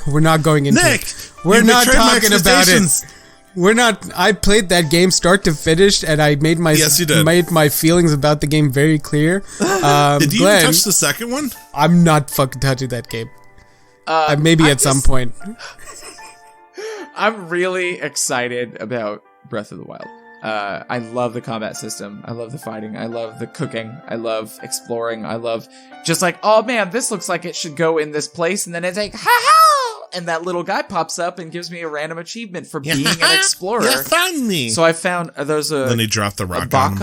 S1: We're not going into it. We're not talking about it. We're not. I played that game start to finish, and I made my
S3: Yes, you did.
S1: made my feelings about the game very clear.
S3: Did you
S1: Glenn,
S3: even touch the second one?
S1: I'm not fucking touching that game. Maybe at some point.
S2: I'm really excited about Breath of the Wild. I love the combat system. I love the fighting. I love the cooking. I love exploring. I love just like, oh man, this looks like it should go in this place. And then it's like, ha ha! And that little guy pops up and gives me a random achievement for being an explorer.
S3: You found me.
S2: So I found, there's a...
S3: Then he dropped the rock
S2: a
S3: on him.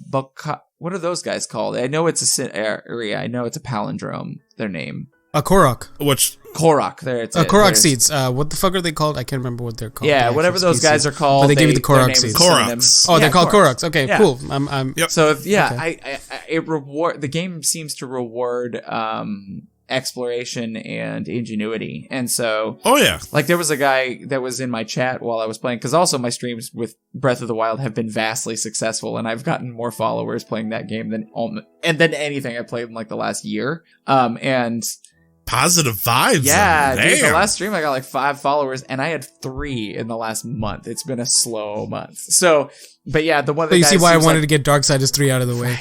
S2: Bakab. What are those guys called? I know it's a area. I know it's a palindrome, their name.
S1: A Korok.
S3: Which...
S2: Korok. There it's
S1: Korok seeds. What the fuck are they called? I can't remember what they're called.
S2: Yeah, whatever those guys are called.
S1: But they give you the Korok seeds.
S3: Koroks.
S1: Oh, they're called Koroks. Okay,
S2: Yeah.
S1: cool. I'm
S3: Yep.
S2: So yeah,
S1: Okay.
S2: it reward. The game seems to reward exploration and ingenuity, and so
S3: Oh, yeah.
S2: like there was a guy that was in my chat while I was playing, because also my streams with Breath of the Wild have been vastly successful, and I've gotten more followers playing that game than anything I played in like the last year. And
S3: Positive vibes.
S2: yeah, dude, the
S3: Damn.
S2: last stream I got like 5 followers, and I had 3 in the last month. It's been a slow month. So, but yeah, the one that
S1: So you see why I wanted to get Darksiders 3 out of the way.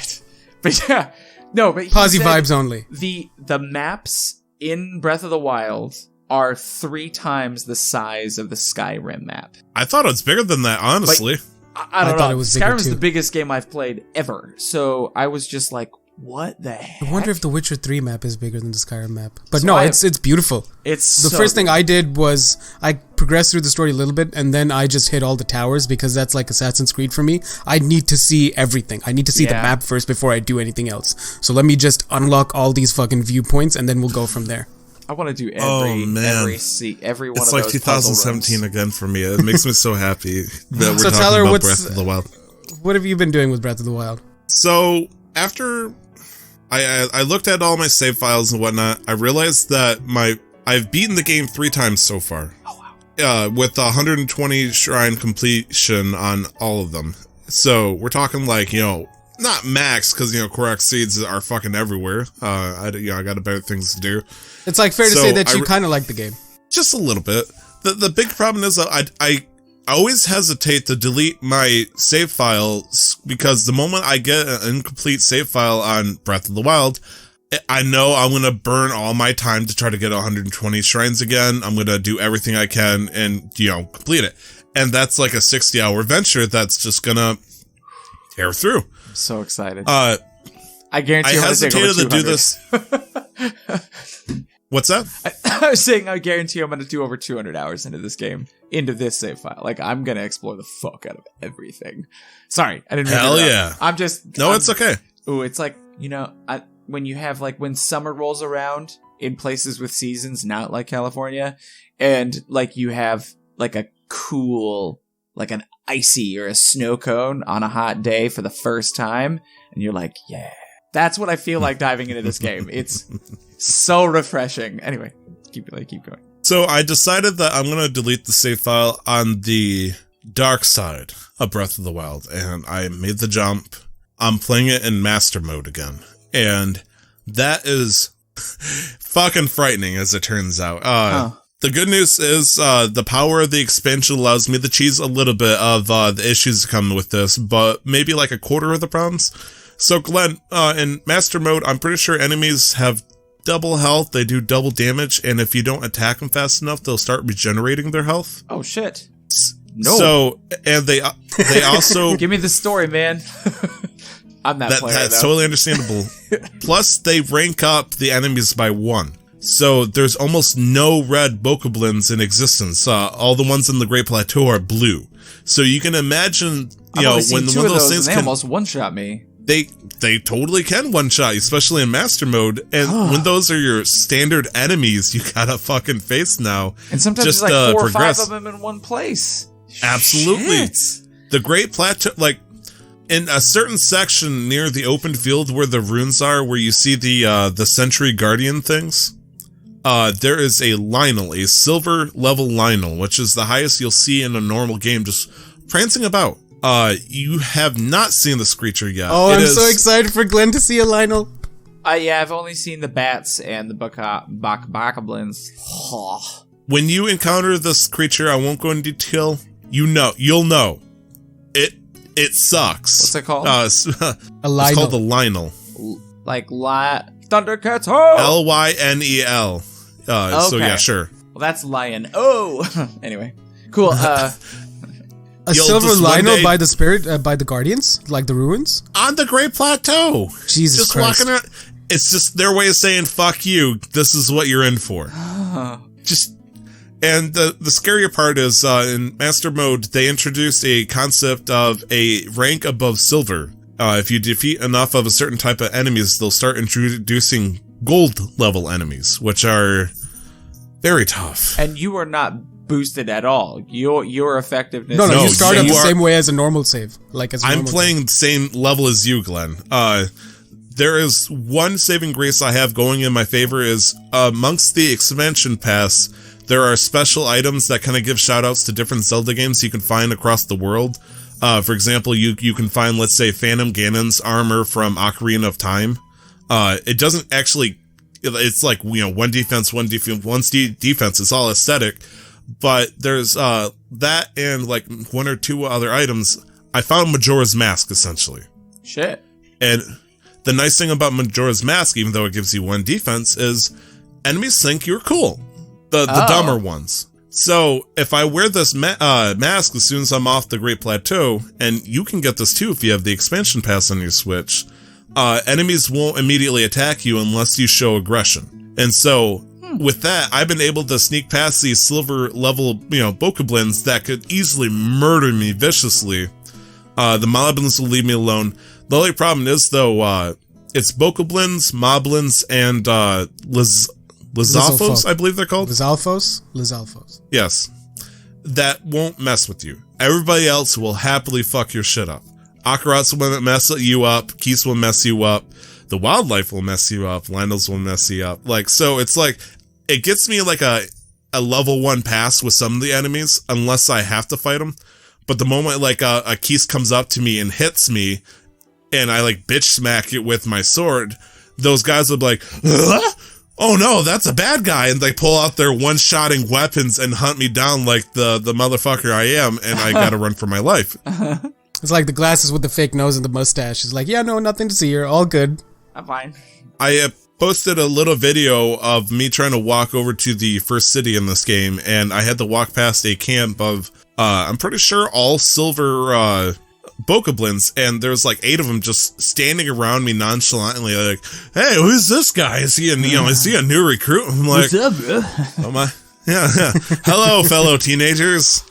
S2: But yeah, no, but he
S1: Posy
S2: said
S1: vibes only.
S2: the maps in Breath of the Wild are 3 times the size of the Skyrim map.
S3: I thought it was bigger than that, honestly.
S2: I don't
S1: thought
S2: know.
S1: it was bigger
S2: Skyrim's
S1: too.
S2: the biggest game I've played ever. So I was just like, what the heck?
S1: I wonder if the Witcher 3 map is bigger than the Skyrim map. But
S2: So
S1: no,
S2: I-
S1: it's beautiful.
S2: It's
S1: The
S2: so
S1: first thing
S2: good.
S1: I did was I progressed through the story a little bit, and then I just hit all the towers because that's like Assassin's Creed for me. I need to see everything. I need to see the
S2: Yeah.
S1: map first before I do anything else. So let me just unlock all these fucking viewpoints, and then we'll go from there.
S2: I want to do every
S3: Oh, man.
S2: every one
S3: It's
S2: of
S3: like
S2: those
S3: 2017
S2: puzzle rooms.
S3: again for me. It makes me so happy that we're
S1: So
S3: talking
S1: Tyler,
S3: about
S1: what's-
S3: Breath of the Wild.
S1: What have you been doing with Breath of the Wild?
S3: So after I looked at all my save files and whatnot, I realized that I've beaten the game 3 times so far. Oh wow! With 120 shrine completion on all of them. So we're talking like, you know, not max, because you know Korok seeds are fucking everywhere. I got better things to do.
S1: It's like fair to
S3: So
S1: say that
S3: I
S1: you
S3: re-
S1: kind of like the game.
S3: Just a little bit. The big problem is I always hesitate to delete my save files because the moment I get an incomplete save file on Breath of the Wild, I know I'm going to burn all my time to try to get 120 shrines again. I'm going to do everything I can and, you know, complete it. And that's like a 60-hour venture that's just going to tear through.
S2: I'm so excited.
S3: I
S2: I guarantee you I'm gonna take over
S3: hesitated to do
S2: 200.
S3: this. What's that?
S2: I was saying I guarantee I'm going to do over 200 hours into this game, into this save file. Like, I'm going to explore the fuck out of everything. Sorry, I didn't mean to
S3: Hell
S2: interrupt.
S3: yeah.
S2: I'm just...
S3: No, it's okay.
S2: Ooh, it's like, you know, when you have, like, when summer rolls around in places with seasons, not like California, and, like, you have, like, a cool, like, an icy or a snow cone on a hot day for the first time, and you're like, yeah. That's what I feel like diving into this game. It's so refreshing. Anyway, keep going.
S3: So I decided that I'm going to delete the save file on the dark side of Breath of the Wild, and I made the jump. I'm playing it in master mode again, and that is fucking frightening as it turns out. The good news is the power of the expansion allows me to cheese a little bit of the issues that come with this, but maybe like a quarter of the problems. So Glenn, in master mode, I'm pretty sure enemies have double health, they do double damage, and if you don't attack them fast enough, they'll start regenerating their health.
S2: Oh, shit. No.
S3: So, and they also...
S2: Give me the story, man. I'm that player,
S3: That's
S2: though.
S3: totally understandable. Plus, they rank up the enemies by 1. So, there's almost no red bokoblins in existence. All the ones in the Great Plateau are blue. So, you can imagine,
S2: I've only seen
S3: when
S2: 2
S3: one of
S2: of
S3: those
S2: those,
S3: things
S2: and they
S3: can...
S2: almost one-shot me.
S3: They totally can one-shot, especially in Master Mode. And when those are your standard enemies you gotta fucking face now.
S2: And sometimes
S3: just,
S2: there's like 4 or 5
S3: progress.
S2: of them in one place.
S3: Absolutely.
S2: Shit.
S3: The Great Plateau, like, in a certain section near the open field where the runes are, where you see the Century Guardian things, there is a Lionel, a silver level Lionel, which is the highest you'll see in a normal game, just prancing about. You have not seen the Screecher yet.
S1: Oh, I'm
S3: is,
S1: so excited for Glenn to see a Lionel.
S2: Yeah, I've only seen the bats and the bokoblins.
S3: When you encounter this creature, I won't go into detail, you'll know. It sucks.
S2: What's it called?
S3: It's called the Lionel.
S2: Thundercats. Oh!
S3: Lynel. So yeah, sure.
S2: Well, that's lion. Oh! Anyway. Cool.
S1: A silver Lionel by the spirit, by the Guardians? Like the ruins?
S3: On the Great Plateau.
S1: Jesus
S3: just
S1: Christ.
S3: walking around. It's just their way of saying, fuck you, this is what you're in for. And the scarier part is, in Master Mode, they introduced a concept of a rank above silver. If you defeat enough of a certain type of enemies, they'll start introducing gold level enemies, which are very tough.
S2: And you are not boosted at all. Your effectiveness.
S1: No, you start out the same way as a normal save.
S3: I'm playing the same level as you, Glenn. There is one saving grace I have going in my favor is amongst the expansion pass, there are special items that kind of give shoutouts to different Zelda games you can find across the world. For example, you can find, let's say, Phantom Ganon's armor from Ocarina of Time. It doesn't actually, it's like, one defense. It's all aesthetic. But there's that and like one or two other items. I found Majora's Mask, essentially.
S2: Shit.
S3: And the nice thing about Majora's Mask, even though it gives you one defense, is enemies think you're cool. The dumber ones. So, if I wear this mask as soon as I'm off the Great Plateau, and you can get this too if you have the expansion pass on your Switch, enemies won't immediately attack you unless you show aggression. And so, with that, I've been able to sneak past these silver level, bokoblins that could easily murder me viciously. The moblins will leave me alone. The only problem is, though, it's bokoblins, moblins, and Lizalfos, I believe they're called.
S1: Lizalfos.
S3: Yes. That won't mess with you. Everybody else will happily fuck your shit up. Akarat's will mess you up. Keys will mess you up. The wildlife will mess you up. Lionels will mess you up. So it's like, it gets me like a level 1 pass with some of the enemies, unless I have to fight them. But the moment a Keys comes up to me and hits me, and I bitch smack it with my sword, those guys will be like, "Huh? Oh no, that's a bad guy," and they pull out their one-shotting weapons and hunt me down like the motherfucker I am, and I gotta run for my life.
S1: It's like the glasses with the fake nose and the mustache. It's like, yeah, no, nothing to see here, all good.
S2: I'm fine.
S3: I posted a little video of me trying to walk over to the first city in this game, and I had to walk past a camp of, I'm pretty sure all silver, bokoblins, and there's 8 of them just standing around me nonchalantly, like, "Hey, who's this guy? Is he a new recruit?" I'm like, "What's up, bro?" Oh my, yeah. Hello, fellow teenagers.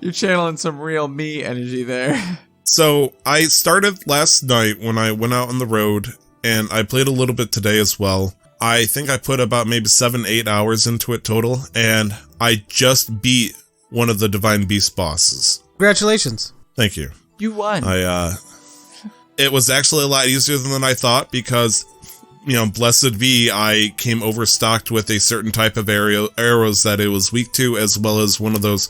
S2: You're channeling some real me energy there.
S3: So I started last night when I went out on the road, and I played a little bit today as well. I think I put about maybe 7-8 hours into it total, and I just beat one of the Divine Beast bosses.
S1: Congratulations.
S3: Thank you.
S2: You won.
S3: It was actually a lot easier than I thought because, Blessed V, I came overstocked with a certain type of arrows that it was weak to, as well as one of those.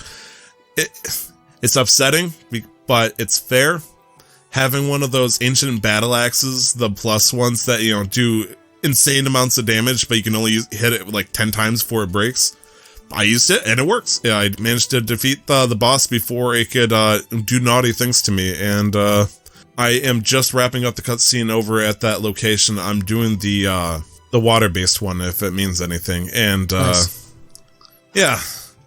S3: It's upsetting, but it's fair. Having one of those ancient battle axes, the plus ones that, do insane amounts of damage, but you can only hit it 10 times before it breaks. I used it, and it works. Yeah, I managed to defeat the boss before it could do naughty things to me, and I am just wrapping up the cutscene over at that location. I'm doing the water-based one, if it means anything, and nice. Yeah,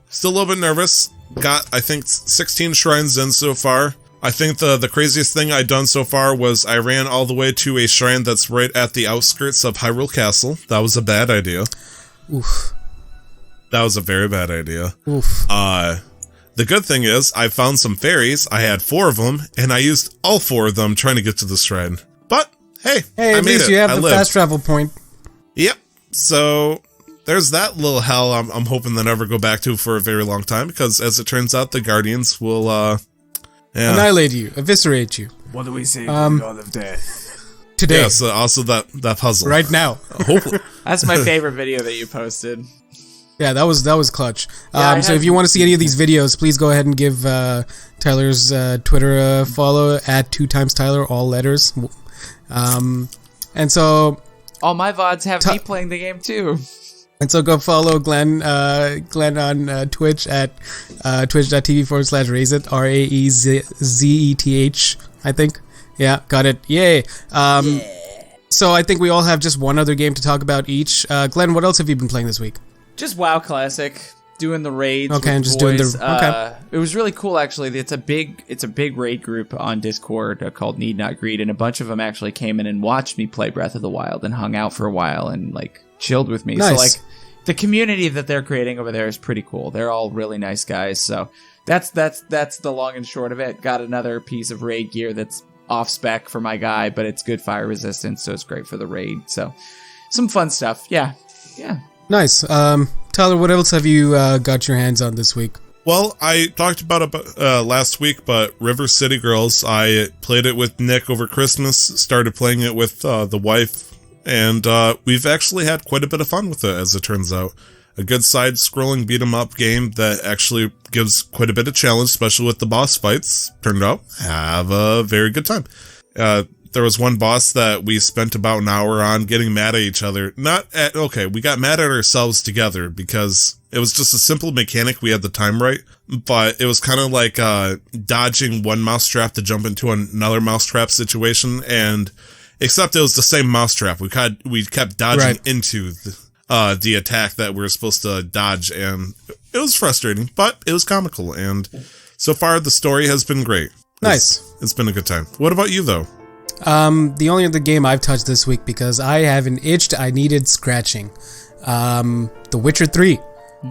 S3: still a little bit nervous. Got, I think, 16 shrines in so far. I think the craziest thing I've done so far was I ran all the way to a shrine that's right at the outskirts of Hyrule Castle. That was a bad idea.
S1: Oof.
S3: That was a very bad idea.
S1: Oof.
S3: The good thing is, I found some fairies. I had 4 of them, and I used all 4 of them trying to get to the shrine. But, hey,
S1: at least you have the fast travel point.
S3: Yep. So, there's that little hell I'm hoping to never go back to for a very long time, because as it turns out, the Guardians will,
S1: annihilate you, eviscerate you.
S2: What do we say to the God of Death?
S1: Today.
S3: Yeah, so also that puzzle.
S1: Right now.
S3: Hopefully.
S2: That's my favorite video that you posted.
S1: Yeah, that was clutch.
S2: Yeah,
S1: so if you want to see any of these videos, please go ahead and give Tyler's Twitter a follow at 2xTyler, all letters. And so
S2: all my VODs have me playing the game too.
S1: And so go follow Glenn on Twitch at twitch.tv/Raizeth, RAEZETH, I think. Yeah, got it. Yay. So I think we all have just one other game to talk about each. Glenn, what else have you been playing this week?
S2: Just WoW Classic, doing the raids.
S1: Okay,
S2: with
S1: and just
S2: boys.
S1: doing the. Okay.
S2: It was really cool, actually. It's a big raid group on Discord called Need Not Greed, and a bunch of them actually came in and watched me play Breath of the Wild and hung out for a while and like chilled with me.
S1: Nice.
S2: So like the community that they're creating over there is pretty cool. They're all really nice guys. So that's the long and short of it. Got another piece of raid gear that's off spec for my guy, but it's good fire resistance, so it's great for the raid. So some fun stuff. Yeah.
S1: Nice. Tyler, what else have you got your hands on this week?
S3: Well, I talked about it last week, but River City Girls, I played it with Nick over Christmas, started playing it with the wife, and we've actually had quite a bit of fun with it, as it turns out. A good side-scrolling beat-em-up game that actually gives quite a bit of challenge, especially with the boss fights. Turned out, have a very good time. There was one boss that we spent about an hour on getting mad at each other. We got mad at ourselves together because it was just a simple mechanic. We had the time right, but it was kind of like dodging one mousetrap to jump into another mousetrap situation, and except it was the same mousetrap. We kept dodging into the attack that we were supposed to dodge, and it was frustrating, but it was comical, and so far the story has been great.
S1: Nice.
S3: It's been a good time. What about you, though?
S1: The only other game I've touched this week, because I haven't itched, I needed scratching. The Witcher 3.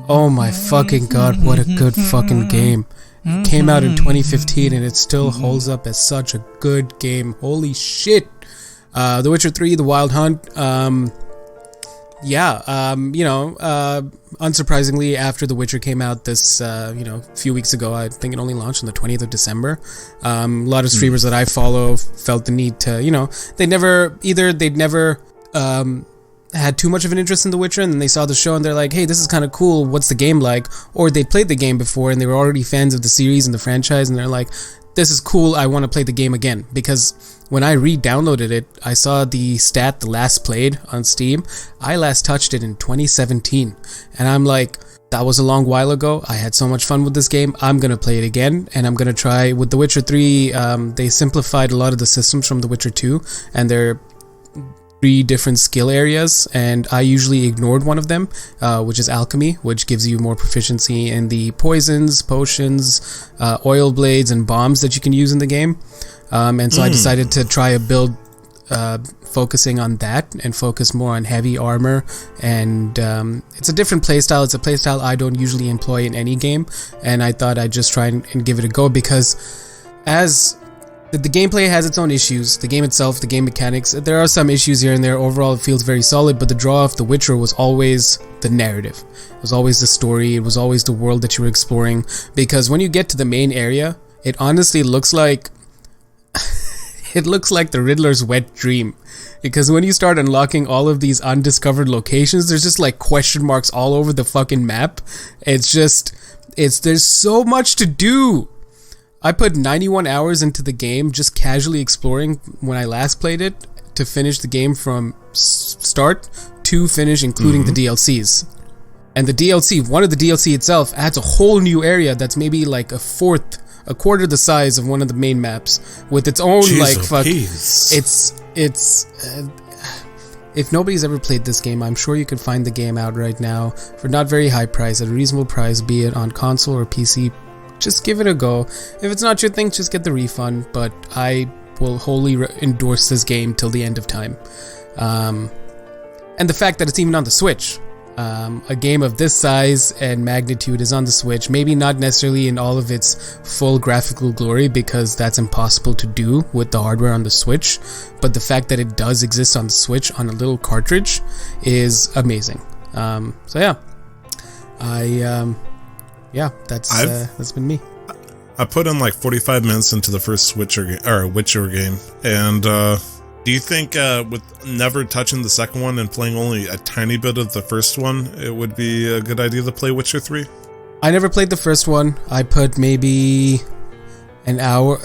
S1: Oh my fucking god, what a good fucking game. It came out in 2015 and it still holds up as such a good game. Holy shit. The Witcher 3, The Wild Hunt. Unsurprisingly, after The Witcher came out this, a few weeks ago, I think it only launched on the 20th of December. A lot of streamers that I follow felt the need to, they'd never had too much of an interest in The Witcher, and then they saw the show and they're like, hey, this is kind of cool, what's the game like? Or they played the game before and they were already fans of the series and the franchise, and they're like, this is cool, I want to play the game again. Because when I re-downloaded it, I saw the stat, the last played on Steam. I last touched it in 2017. And I'm like, that was a long while ago. I had so much fun with this game. I'm going to play it again. And I'm going to try with The Witcher 3. They simplified a lot of the systems from The Witcher 2. And they're 3 different skill areas, and I usually ignored one of them, which is alchemy, which gives you more proficiency in the poisons, potions, oil blades, and bombs that you can use in the game. And so I decided to try a build focusing on that and focus more on heavy armor. And it's a different playstyle. It's a playstyle I don't usually employ in any game, and I thought I'd just try and give it a go, because as the gameplay has its own issues. The game itself, the game mechanics, there are some issues here and there. Overall, it feels very solid, but the draw of The Witcher was always the narrative. It was always the story. It was always the world that you were exploring. Because when you get to the main area, it honestly looks like it looks like the Riddler's wet dream. Because when you start unlocking all of these undiscovered locations, there's just like question marks all over the fucking map. There's so much to do. I put 91 hours into the game just casually exploring when I last played it, to finish the game from start to finish, including the DLCs. And one of the DLC itself adds a whole new area that's maybe like a quarter the size of one of the main maps, with its own if nobody's ever played this game, I'm sure you could find the game out right now for not very high price, at a reasonable price, be it on console or PC. Just give it a go. If it's not your thing, just get the refund, but I will wholly endorse this game till the end of time. And the fact that it's even on the Switch. A game of this size and magnitude is on the Switch, maybe not necessarily in all of its full graphical glory, because that's impossible to do with the hardware on the Switch, but the fact that it does exist on the Switch on a little cartridge is amazing. That's been me.
S3: I put in like 45 minutes into the first Witcher game, and do you think with never touching the second one and playing only a tiny bit of the first one, it would be a good idea to play Witcher 3?
S1: I never played the first one. I put maybe an hour,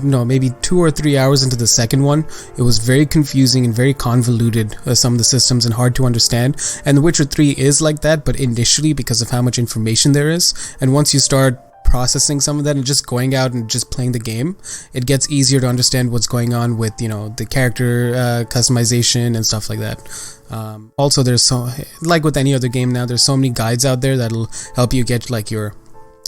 S1: no, maybe 2 or 3 hours into the second one, it was very confusing and very convoluted, some of the systems, and hard to understand. And The Witcher 3 is like that, but initially because of how much information there is. And once you start processing some of that and just going out and just playing the game, it gets easier to understand what's going on with, the character customization and stuff like that. Also, there's so, like with any other game now, there's so many guides out there that'll help you get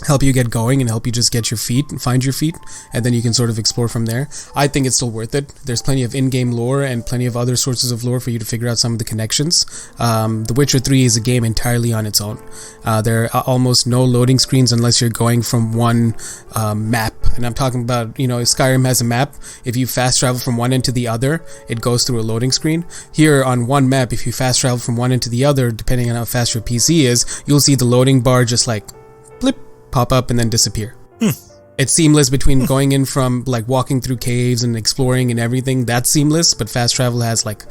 S1: help you get going and help you just get your feet and find your feet, and then you can sort of explore from there. I think it's still worth it. There's plenty of in-game lore and plenty of other sources of lore for you to figure out some of the connections. The Witcher 3 is a game entirely on its own. There are almost no loading screens unless you're going from one map, and I'm talking about, Skyrim has a map. If you fast travel from one end to the other, it goes through a loading screen. Here on one map, if you fast travel from one end to the other, depending on how fast your PC is, you'll see the loading bar just like blip, pop up and then disappear. It's seamless between going in from like walking through caves and exploring and everything. That's seamless, but fast travel has like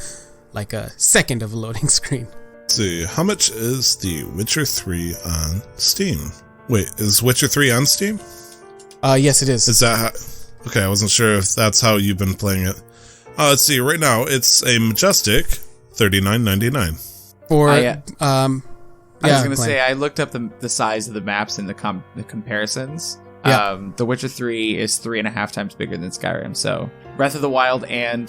S1: a second of a loading screen.
S3: Let's see, how much is The Witcher 3 on Steam? Wait, is Witcher 3 on Steam?
S1: Yes, it is.
S3: Is that how, okay, I wasn't sure if that's how you've been playing it. Let's see, right now it's a majestic $39.99.
S1: For
S2: I was going to say, I looked up the size of the maps and the comparisons.
S1: Yeah.
S2: The Witcher 3 is 3.5 times bigger than Skyrim. So Breath of the Wild and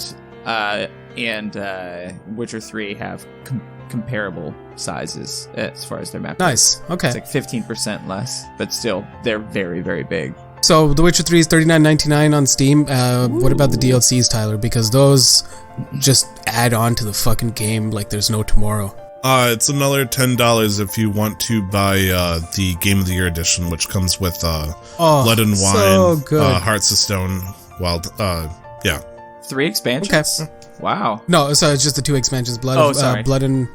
S2: Witcher 3 have comparable sizes as far as their map.
S1: Nice. Okay.
S2: It's like 15% less, but still, they're very, very big.
S1: So The Witcher 3 is $39.99 on Steam. What about the DLCs, Tyler? Because those just add on to the fucking game like there's no tomorrow.
S3: It's another $10 if you want to buy the Game of the Year edition, which comes with Blood and Wine,
S1: so good.
S3: Hearts of Stone, Wild, yeah.
S2: 3 expansions?
S1: Okay.
S2: Wow.
S1: No, so it's just the 2 expansions: Blood and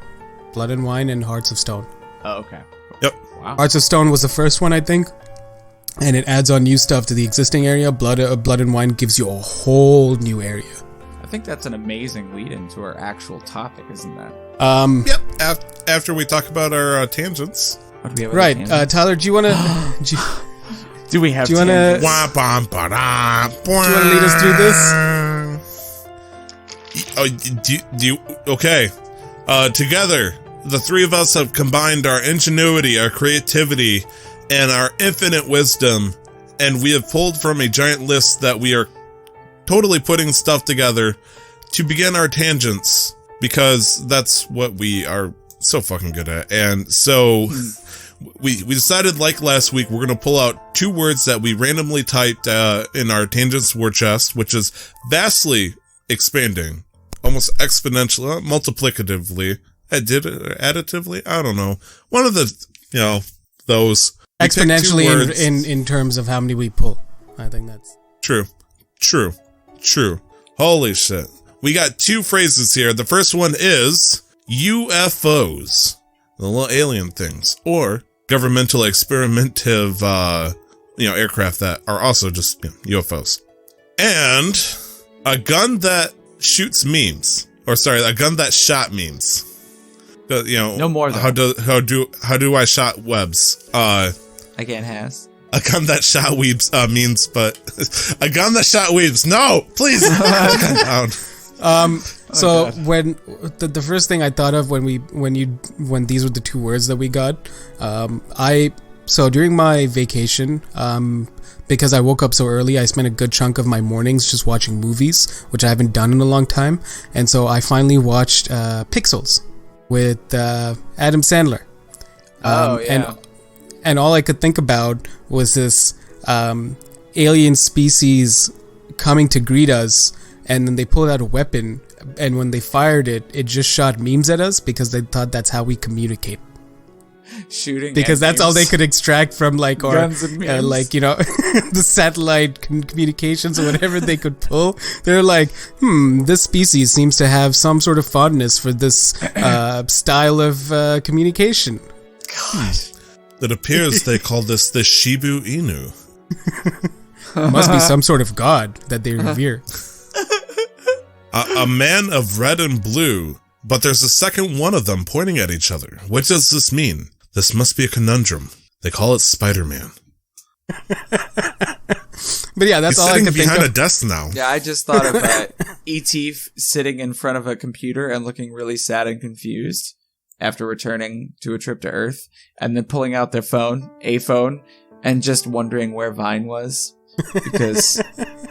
S1: Wine and Hearts of Stone.
S2: Oh, okay.
S3: Yep.
S2: Wow.
S1: Hearts of Stone was the first one, I think, and it adds on new stuff to the existing area. Blood and Wine gives you a whole new area.
S2: I think that's an amazing lead into our actual topic, isn't that?
S3: Yep. After we talk about our tangents.
S2: What do we have?
S1: Right, Tyler, do you want to?
S2: Do we have?
S1: Do you want to? Do you want to lead us through this?
S3: Okay. Together, the three of us have combined our ingenuity, our creativity, and our infinite wisdom, and we have pulled from a giant list that we are totally putting stuff together to begin our tangents, because that's what we are so fucking good at. And so we decided, like last week, we're going to pull out 2 words that we randomly typed in our tangents war chest, which is vastly expanding, almost exponentially, multiplicatively, additively, I don't know. One of the, those.
S1: Exponentially in terms of how many we pull. I think that's...
S3: True. Holy shit. We got 2 phrases here. The first one is UFOs, the little alien things, or governmental experimentative, aircraft that are also just UFOs. And a gun that shoots memes, or sorry, a gun that shot memes.
S2: No more though.
S3: How do I shot webs?
S2: Again, has.
S3: A gun that shot weebs memes, but a gun that shot weebs. No, please.
S1: So when the first thing I thought of when these were the 2 words that we got, so during my vacation, because I woke up so early, I spent a good chunk of my mornings just watching movies, which I haven't done in a long time, and so I finally watched Pixels with Adam Sandler. And all I could think about was this alien species coming to greet us, and then they pulled out a weapon, and when they fired it, it just shot memes at us because they thought that's how we communicate.
S2: Shooting
S1: because that's all they could extract from our
S2: guns and memes.
S1: The satellite communications or whatever they could pull. They're like, this species seems to have some sort of fondness for this style of communication.
S2: Gosh.
S3: It appears they call this the Shibu Inu.
S1: Must be some sort of god that they revere.
S3: A man of red and blue, but there's a second one of them pointing at each other. What does this mean? This must be a conundrum. They call it Spider-Man.
S1: But But yeah, that's
S3: He's
S1: all I
S3: sitting
S1: can think
S3: behind
S1: of.
S3: a desk now.
S2: Yeah, I just thought of E.T. sitting in front of a computer and looking really sad and confused after returning to a trip to Earth, and then pulling out their phone, and just wondering where Vine was, because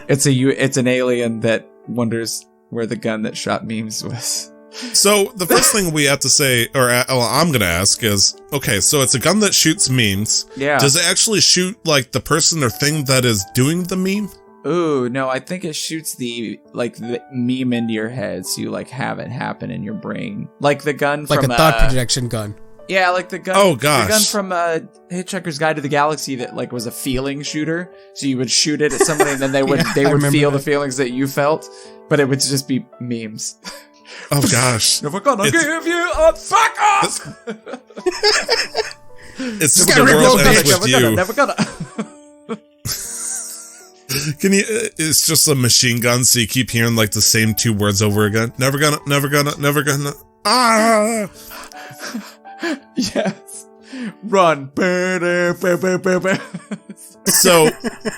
S2: it's an alien that wonders where the gun that shot memes was.
S3: So the first thing we have to say, or I'm going to ask is, okay, so it's a gun that shoots memes.
S2: Yeah.
S3: Does it actually shoot like the person or thing that is doing the meme?
S2: Ooh, no, I think it shoots the meme into your head, so you like have it happen in your brain. Like the gun
S1: Like
S2: from
S1: a thought projection gun.
S2: Yeah, like the gun.
S3: Oh, gosh.
S2: The gun from Hitchhiker's Guide to the Galaxy that like was a feeling shooter. So you would shoot it at somebody, and then they would
S1: Yeah,
S2: they would feel
S1: that.
S2: the feelings that you felt, but it would just be memes.
S3: Oh gosh.
S2: Never gonna give you a fuck off.
S3: It's just
S1: gotta
S3: the world
S1: reload
S3: ends
S1: it.
S3: with you.
S2: Never gonna.
S3: Can you? It's just a machine gun, so you keep hearing like the same two words over again. Never gonna, never gonna, never gonna. Ah!
S2: Yes. Run.
S3: So,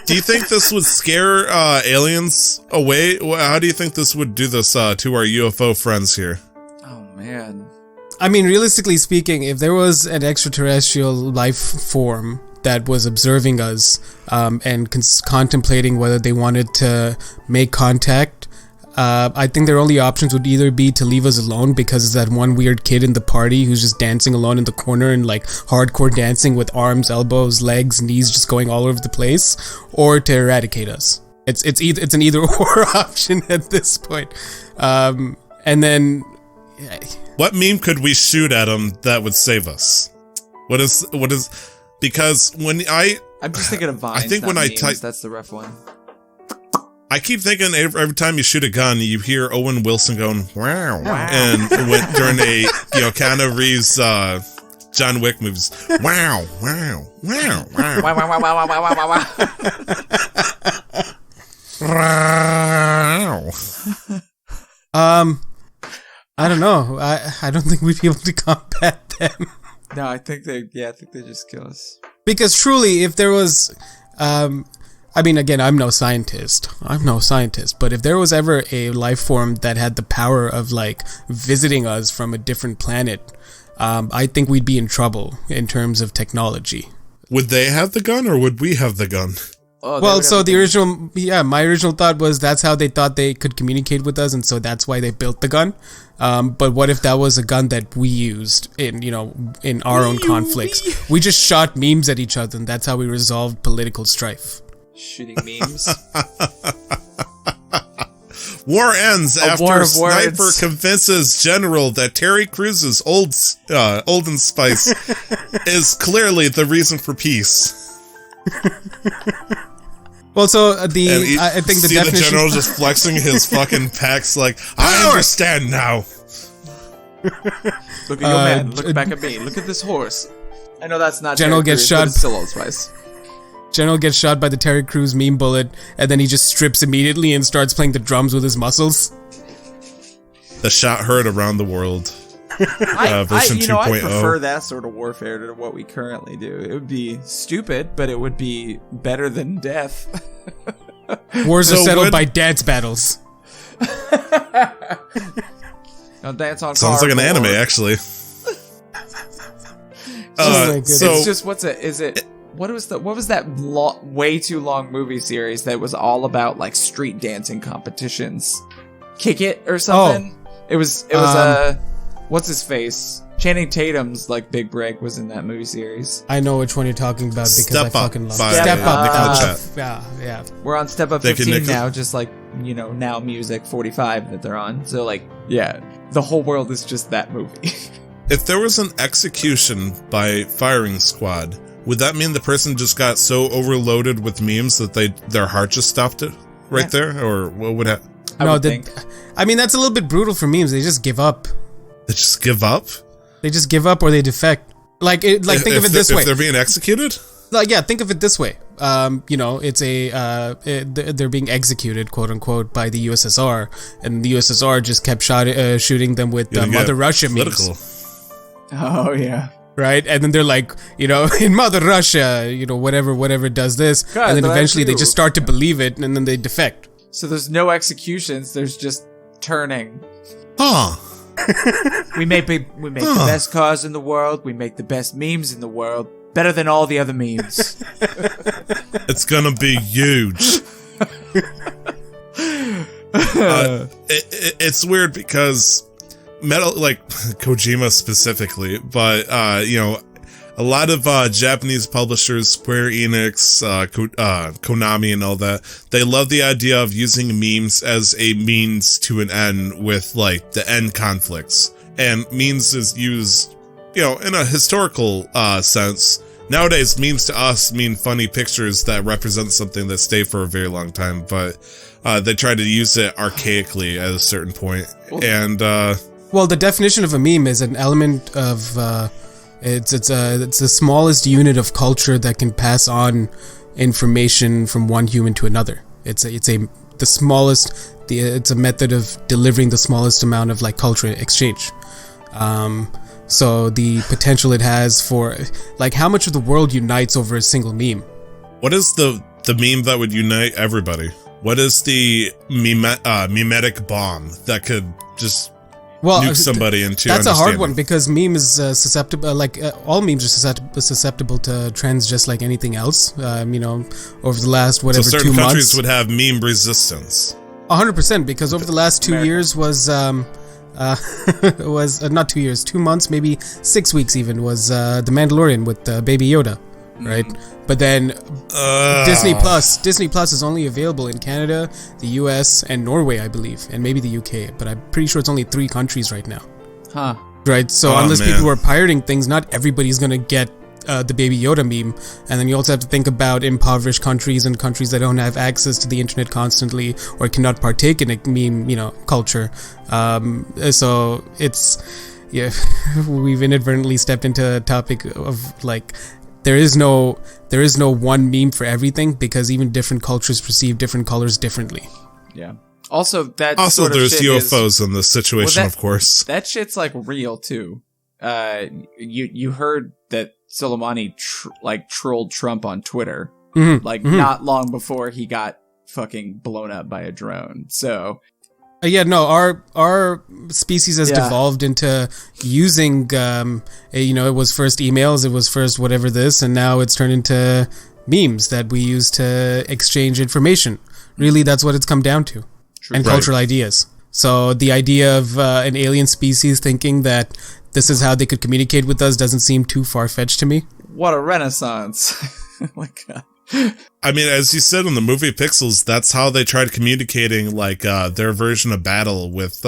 S3: do you think this would scare aliens away? How do you think this would do this to our UFO friends here?
S2: Oh man.
S1: I mean, realistically speaking, if there was an extraterrestrial life form that was observing us and contemplating whether they wanted to make contact, I think their only options would either be to leave us alone because it's that one weird kid in the party who's just dancing alone in the corner and like hardcore dancing with arms, elbows, legs, knees just going all over the place, or to eradicate us. It's an either or option at this point. And then
S3: What meme could we shoot at them that would save us? What is because when
S2: I'm just thinking of Vines.
S3: I think when I type,
S2: that's the rough one.
S3: I keep thinking every time you shoot a gun, you hear Owen Wilson going wow, and during a Keanu Reeves John Wick movies, wow, wow, wow, wow,
S2: Wow, wow, wow, wow, wow, wow, wow.
S3: wow.
S1: I don't know. I don't think we'd be able to combat them.
S2: No, I think they just kill us.
S1: Because truly, if there was, I mean, again, I'm no scientist, but if there was ever a life form that had the power of like visiting us from a different planet, I think we'd be in trouble in terms of technology.
S3: Would they have the gun or would we have the gun?
S2: Oh,
S1: Well, so my original thought was that's how they thought they could communicate with us, and so that's why they built the gun. But what if that was a gun that we used in our own conflicts? We just shot memes at each other, and that's how we resolved political strife.
S2: shooting memes.
S3: War ends
S2: A
S3: after
S2: war of
S3: Sniper
S2: words.
S3: convinces General that Terry Crews's Olden Spice is clearly the reason for peace.
S1: Well, so
S3: And
S1: I think the
S3: see
S1: definition.
S3: the general just flexing his fucking packs like, I understand now.
S2: Look at your man. Look back at me. Look at this horse. I know that's not
S1: General
S2: Terry
S1: gets
S2: Crews, but
S1: shot.
S2: it's still Old Spice.
S1: General gets shot by the Terry Crews meme bullet, and then he just strips immediately and starts playing the drums with his muscles.
S3: The shot heard around the world.
S2: I
S3: Version
S2: I
S3: 2.0.
S2: prefer that sort of warfare to what we currently do. It would be stupid, but it would be better than death.
S1: Wars are
S3: So
S1: settled
S3: when-
S1: by dance battles.
S2: Now dance on
S3: Sounds like an
S2: cardboard.
S3: anime, actually.
S1: Oh my goodness.
S3: So
S2: It's just what was that way too long movie series that was all about like street dancing competitions? Kick It or something? It was what's his face? Channing Tatum's like big break was in that movie series.
S1: I know which one you're talking about because
S3: Step
S1: I
S3: Up
S1: fucking love
S3: by
S1: it. Step
S3: Nick
S1: Up.
S3: in the chat.
S1: Yeah.
S2: We're on Step Up
S3: Thank you,
S2: 15
S3: Nick.
S2: now, just like, Now Music 45 that they're on. So like, yeah, the whole world is just that movie.
S3: if there was an execution by firing squad, would that mean the person just got so overloaded with memes that their heart just stopped it right there? Or what would happen?
S2: I would think.
S1: I mean, that's a little bit brutal for memes. They just give up.
S3: They just give up?
S1: They just give up or they defect. Think of it this way.
S3: If they're being executed?
S1: Think of it this way. It's they're being executed, quote unquote, by the USSR, and the USSR just kept shooting them with
S3: You
S1: Mother
S3: get
S1: Russia
S3: political.
S1: memes.
S2: Oh yeah.
S1: right? And then they're like, in Mother Russia, whatever does this,
S2: God,
S1: and then
S2: that's
S1: eventually they
S2: true.
S1: just start to believe it, and then they defect.
S2: So there's no executions. There's just turning.
S3: Huh.
S2: We make the best cars in the world. We make the best memes in the world. Better than all the other memes.
S3: It's gonna be huge. It's weird because Kojima specifically, but a lot of Japanese publishers, Square Enix, Konami, and all that, they love the idea of using memes as a means to an end with the end conflicts. And memes is used, in a historical sense. Nowadays, memes to us mean funny pictures that represent something that stay for a very long time, but they try to use it archaically at a certain point.
S1: Well, the definition of a meme is an element of it's the smallest unit of culture that can pass on information from one human to another. It's a method of delivering the smallest amount of cultural exchange. So the potential it has for how much of the world unites over a single meme.
S3: What is the meme that would unite everybody? What is the memetic bomb that could just nuke somebody into?
S1: That's a hard one because meme is susceptible. All memes are susceptible to trends, just like anything else. Over the last
S3: so certain
S1: 2 months,
S3: countries would have meme resistance.
S1: 100%, because over the last 2 years was not 2 years, 2 months, maybe 6 weeks even, was The Mandalorian with Baby Yoda, right? But then Disney Plus is only available in Canada, the US, and Norway, I believe, and maybe the UK, but I'm pretty sure it's only 3 countries right now.
S2: Huh.
S1: Right, so unless people are pirating things, not everybody's gonna get the Baby Yoda meme. And then you also have to think about impoverished countries and countries that don't have access to the internet constantly or cannot partake in a meme, culture. So it's, we've inadvertently stepped into a topic of there is no one meme for everything, because even different cultures perceive different colors differently.
S2: Yeah. Also,
S3: there's UFOs in this situation, of course.
S2: That shit's real too. You heard that Soleimani trolled Trump on Twitter, not long before he got fucking blown up by a drone. So, our species has devolved into using, it was first emails, it was first whatever this, and now it's turned into memes that we use to exchange information. Really, that's what it's come down to. True. And cultural ideas. So the idea of an alien species thinking that this is how they could communicate with us doesn't seem too far-fetched to me. What a renaissance. Oh my God.
S3: I mean, as you said in the movie Pixels, that's how they tried communicating their version of battle with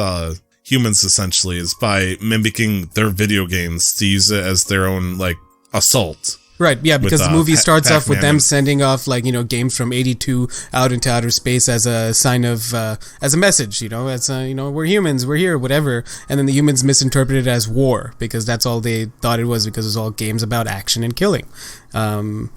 S3: humans, essentially, is by mimicking their video games to use it as their own assault.
S1: Right, yeah, because the movie starts off with them sending off games from 82 out into outer space as a sign of as a message, as we're humans, we're here, whatever, and then the humans misinterpreted it as war, because that's all they thought it was, because it was all games about action and killing.
S2: Yeah.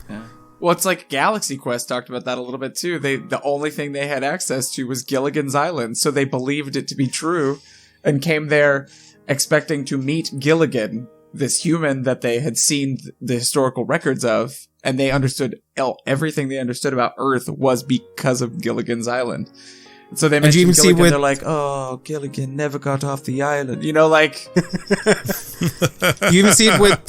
S2: Well, it's Galaxy Quest talked about that a little bit too. The only thing they had access to was Gilligan's Island, so they believed it to be true and came there expecting to meet Gilligan, this human that they had seen the historical records of, and they understood everything they understood about Earth was because of Gilligan's Island. And so they mentioned Gilligan, they're like, oh, Gilligan never got off the island.
S1: You even see it with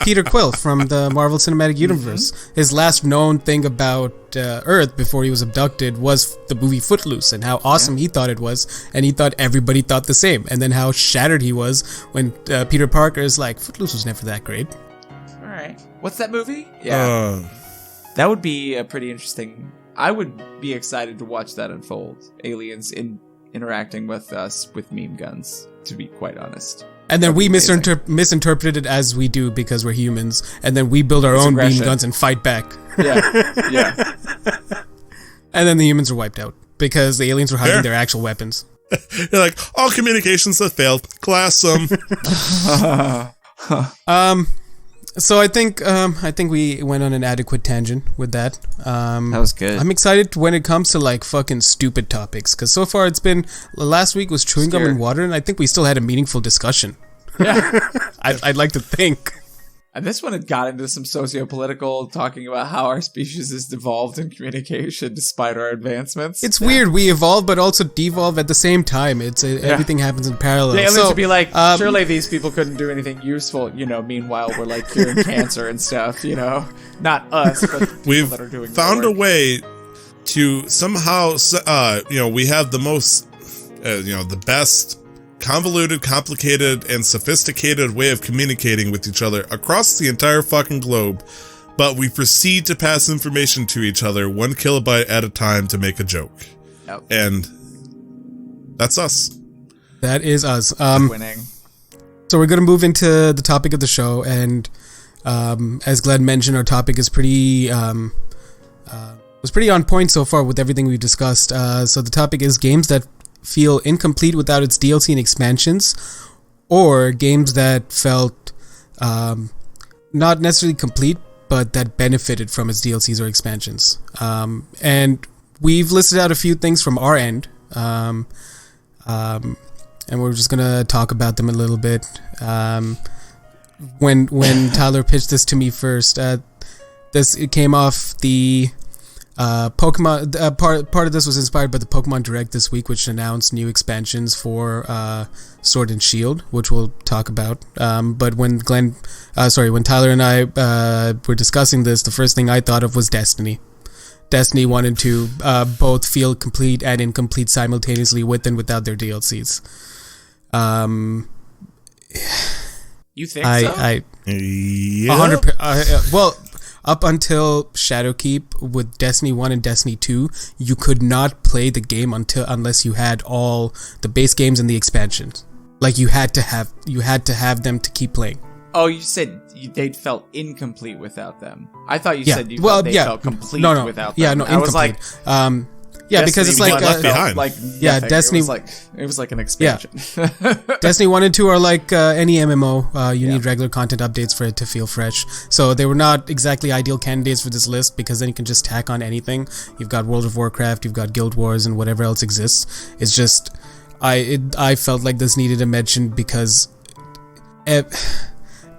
S1: Peter Quill from the Marvel Cinematic Universe. Mm-hmm. His last known thing about Earth before he was abducted was the movie Footloose, and how awesome he thought it was, and he thought everybody thought the same, and then how shattered he was when Peter Parker is like, Footloose was never that great.
S2: All right. What's that movie? Yeah. That would be a pretty interesting... I would be excited to watch that unfold. Aliens interacting with us with meme guns, to be quite honest.
S1: And then we misinterpret it as we do because we're humans, and then we build our own meme guns and fight back.
S2: Yeah.
S1: And then the humans are wiped out because the aliens were hiding their actual weapons.
S3: You're like, all communications have failed. Class them.
S1: So I think we went on an adequate tangent with that.
S2: That was good.
S1: I'm excited when it comes to fucking stupid topics, because so far it's been, last week was chewing gum and water, and I think we still had a meaningful discussion.
S2: Yeah.
S1: I'd like to think.
S2: And this one had got into some socio-political, talking about how our species has evolved in communication despite our advancements.
S1: It's weird. We evolve, but also devolve at the same time. Everything happens in parallel.
S2: Yeah, aliens would be like, surely these people couldn't do anything useful, meanwhile we're like curing cancer and stuff, Not us, but the people that are doing
S3: found
S2: the
S3: a
S2: work.
S3: way to somehow, we have the most, the best convoluted, complicated, and sophisticated way of communicating with each other across the entire fucking globe, but we proceed to pass information to each other 1 kilobyte at a time to make a joke.
S2: Yep.
S3: And that's us.
S1: That is us.
S2: Winning.
S1: So we're going to move into the topic of the show, and as Glenn mentioned, our topic is pretty on point so far with everything we've discussed. So the topic is games that feel incomplete without its DLC and expansions, or games that felt not necessarily complete, but that benefited from its DLCs or expansions. And we've listed out a few things from our end, and we're just gonna talk about them a little bit. When Tyler pitched this to me first, it came off the Pokemon. Part of this was inspired by the Pokemon Direct this week, which announced new expansions for Sword and Shield, which we'll talk about. But when Tyler and I were discussing this, the first thing I thought of was Destiny. Destiny wanted to both feel complete and incomplete simultaneously with and without their DLCs.
S2: You think so?
S3: Yeah.
S1: 100%. Well, up until Shadowkeep with Destiny 1 and Destiny 2, you could not play the game unless you had all the base games and the expansions. Like you had to have them to keep playing.
S2: Oh, you said they felt incomplete without them. I thought you said they felt complete without them.
S1: Yeah, no, incomplete.
S2: I was like,
S1: yeah, because it's like
S3: left behind.
S2: Like
S1: yeah,
S2: nothing.
S1: Destiny.
S2: It was like an expansion.
S1: Yeah. Destiny 1 and 2 are like any MMO. You need regular content updates for it to feel fresh. So they were not exactly ideal candidates for this list, because then you can just tack on anything. You've got World of Warcraft, you've got Guild Wars, and whatever else exists. It's just I felt like this needed a mention because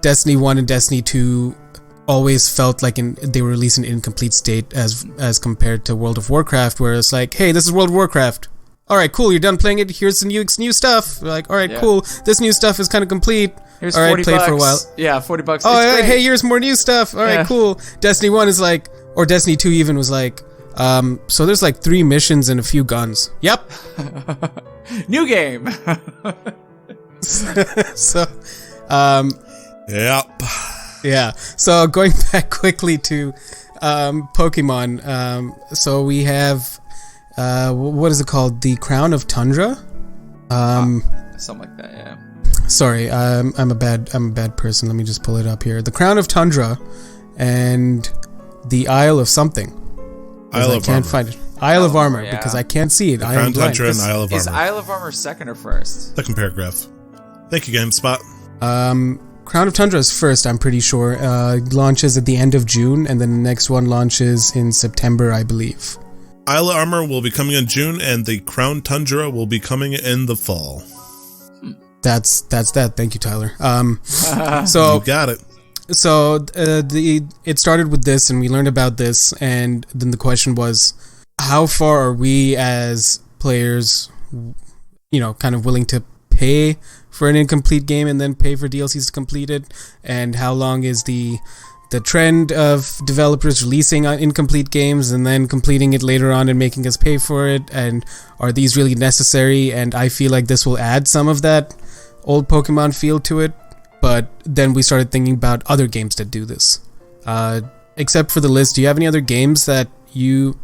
S1: Destiny 1 and Destiny 2 always felt like they were released in an incomplete state as compared to World of Warcraft, where it's like, hey, this is World of Warcraft. All right, cool, you're done playing it. Here's some new stuff. We're like, all right, cool. This new stuff is kind of complete.
S2: Here's
S1: all right,
S2: $40.
S1: play it for a while.
S2: Yeah, $40.
S1: Oh,
S2: It's great.
S1: hey, here's more new stuff. All right, cool. Destiny 1 is like, or Destiny 2 even was like, so there's like 3 missions and a few guns. Yep.
S2: New game.
S1: So,
S3: Yep.
S1: yeah. So going back quickly to Pokemon. So we have what is it called? The Crown of Tundra.
S2: Something like that. Yeah.
S1: Sorry, I'm a bad person. Let me just pull it up here. The Crown of Tundra and the Isle of something.
S3: Isle of
S1: Can't
S3: Armor.
S1: find it. Isle of Armor,
S2: yeah.
S1: because I can't see it. I
S3: Crown
S1: am blind.
S3: Tundra and Isle of
S2: Is
S3: Armor.
S2: Isle of Armor second or first?
S3: Second paragraph. Thank you, GameSpot.
S1: Crown of Tundra is first, I'm pretty sure. Launches at the end of June, and then the next one launches in September, I believe.
S3: Isle of Armor will be coming in June, and the Crown Tundra will be coming in the fall.
S1: That's that. Thank you, Tyler. So
S3: You got it.
S1: So it started with this, and we learned about this, and then the question was, how far are we as players, kind of willing to pay for an incomplete game and then pay for DLCs to complete it, and how long is the trend of developers releasing incomplete games and then completing it later on and making us pay for it, and are these really necessary? And I feel like this will add some of that old Pokemon feel to it. But then we started thinking about other games that do this. Except for the list, do you have any other games that you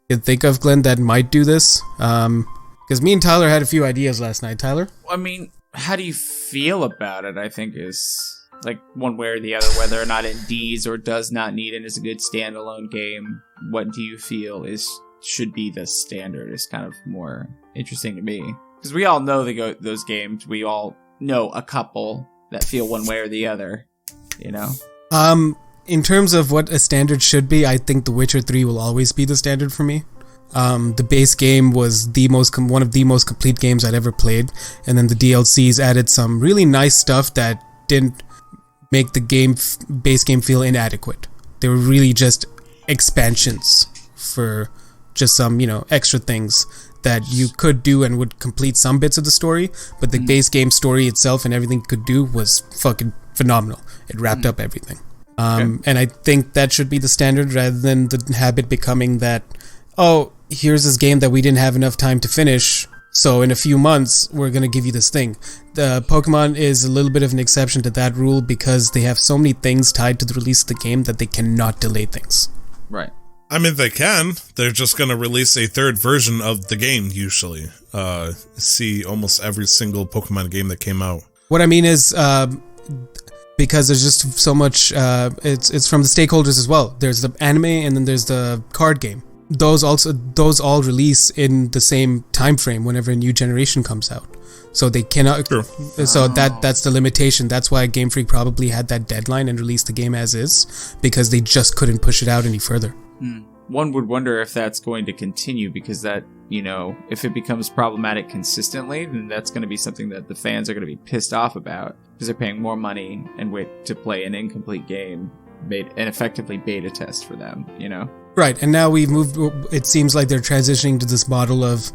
S1: can think of, Glenn, that might do this? Because me and Tyler had a few ideas last night. Tyler?
S2: I mean, how do you feel about it, I think, is like one way or the other, whether or not it needs or does not need it as a good standalone game. What do you feel should be the standard is kind of more interesting to me. Because we all know those games. We all know a couple that feel one way or the other,
S1: In terms of what a standard should be, I think The Witcher 3 will always be the standard for me. The base game was one of the most complete games I'd ever played, and then the DLCs added some really nice stuff that didn't make the base game feel inadequate. They were really just expansions for just some, extra things that you could do and would complete some bits of the story, but the base game story itself and everything it could do was fucking phenomenal. It wrapped up everything. And I think that should be the standard rather than the habit becoming that, oh, here's this game that we didn't have enough time to finish, so in a few months we're going to give you this thing. The Pokemon is a little bit of an exception to that rule because they have so many things tied to the release of the game that they cannot delay things.
S2: Right.
S3: I mean, they can. They're just going to release a third version of the game, usually. See almost every single Pokemon game that came out.
S1: What I mean is, because there's just so much, it's from the stakeholders as well. There's the anime and then there's the card game. Those all release in the same time frame whenever a new generation comes out. So they cannot.
S3: True.
S1: So that's the limitation. That's why Game Freak probably had that deadline and released the game as is, because they just couldn't push it out any further.
S2: One would wonder if that's going to continue, because that, if it becomes problematic consistently, then that's going to be something that the fans are going to be pissed off about, because they're paying more money and wait to play an incomplete game and effectively beta test for them, Right,
S1: and now we've moved. It seems like they're transitioning to this model of,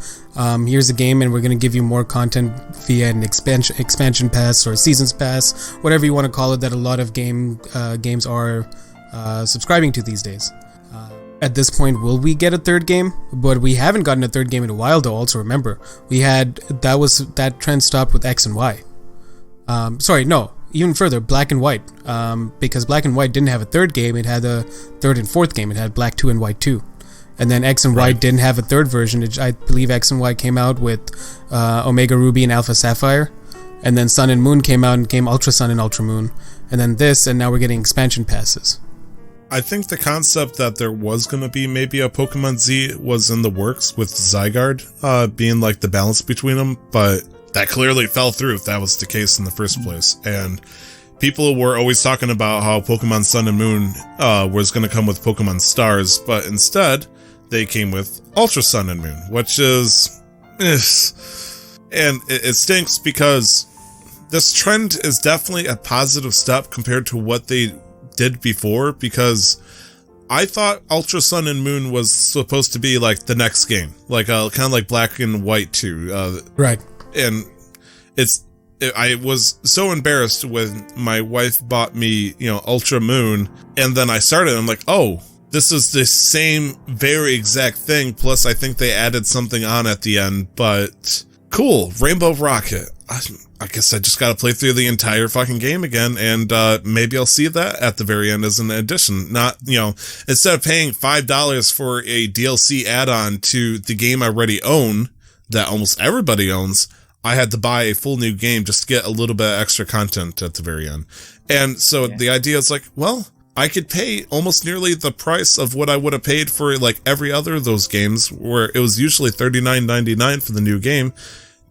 S1: here's a game, and we're going to give you more content via an expansion pass or seasons pass, whatever you want to call it. That a lot of games are subscribing to these days. At this point, will we get a third game? But we haven't gotten a third game in a while, though. Also, remember, that trend stopped with X and Y. Even further, Black and White, because Black and White didn't have a third game. It had a third and fourth game. It had Black 2 and White 2. And then X and Y didn't have a third version. I believe X and Y came out with Omega Ruby and Alpha Sapphire. And then Sun and Moon came out and came Ultra Sun and Ultra Moon. And then this, and now we're getting expansion passes.
S3: I think the concept that there was going to be maybe a Pokemon Z was in the works with Zygarde being like the balance between them, but that clearly fell through if that was the case in the first place. And people were always talking about how Pokemon Sun and Moon was going to come with Pokemon Stars, but instead they came with Ultra Sun and Moon, which is... and it stinks because this trend is definitely a positive step compared to what they did before, because I thought Ultra Sun and Moon was supposed to be like the next game, like kind of like Black and White 2.
S1: Right.
S3: And I was so embarrassed when my wife bought me, Ultra Moon, and then I started, I'm like, oh, this is the same very exact thing, plus I think they added something on at the end, but cool, Rainbow Rocket. I guess I just gotta play through the entire fucking game again, and maybe I'll see that at the very end as an addition. Not, instead of paying $5 for a DLC add-on to the game I already own, that almost everybody owns, I had to buy a full new game just to get a little bit of extra content at the very end. And so the idea is like, well, I could pay almost nearly the price of what I would have paid for like every other of those games, where it was usually $39.99 for the new game.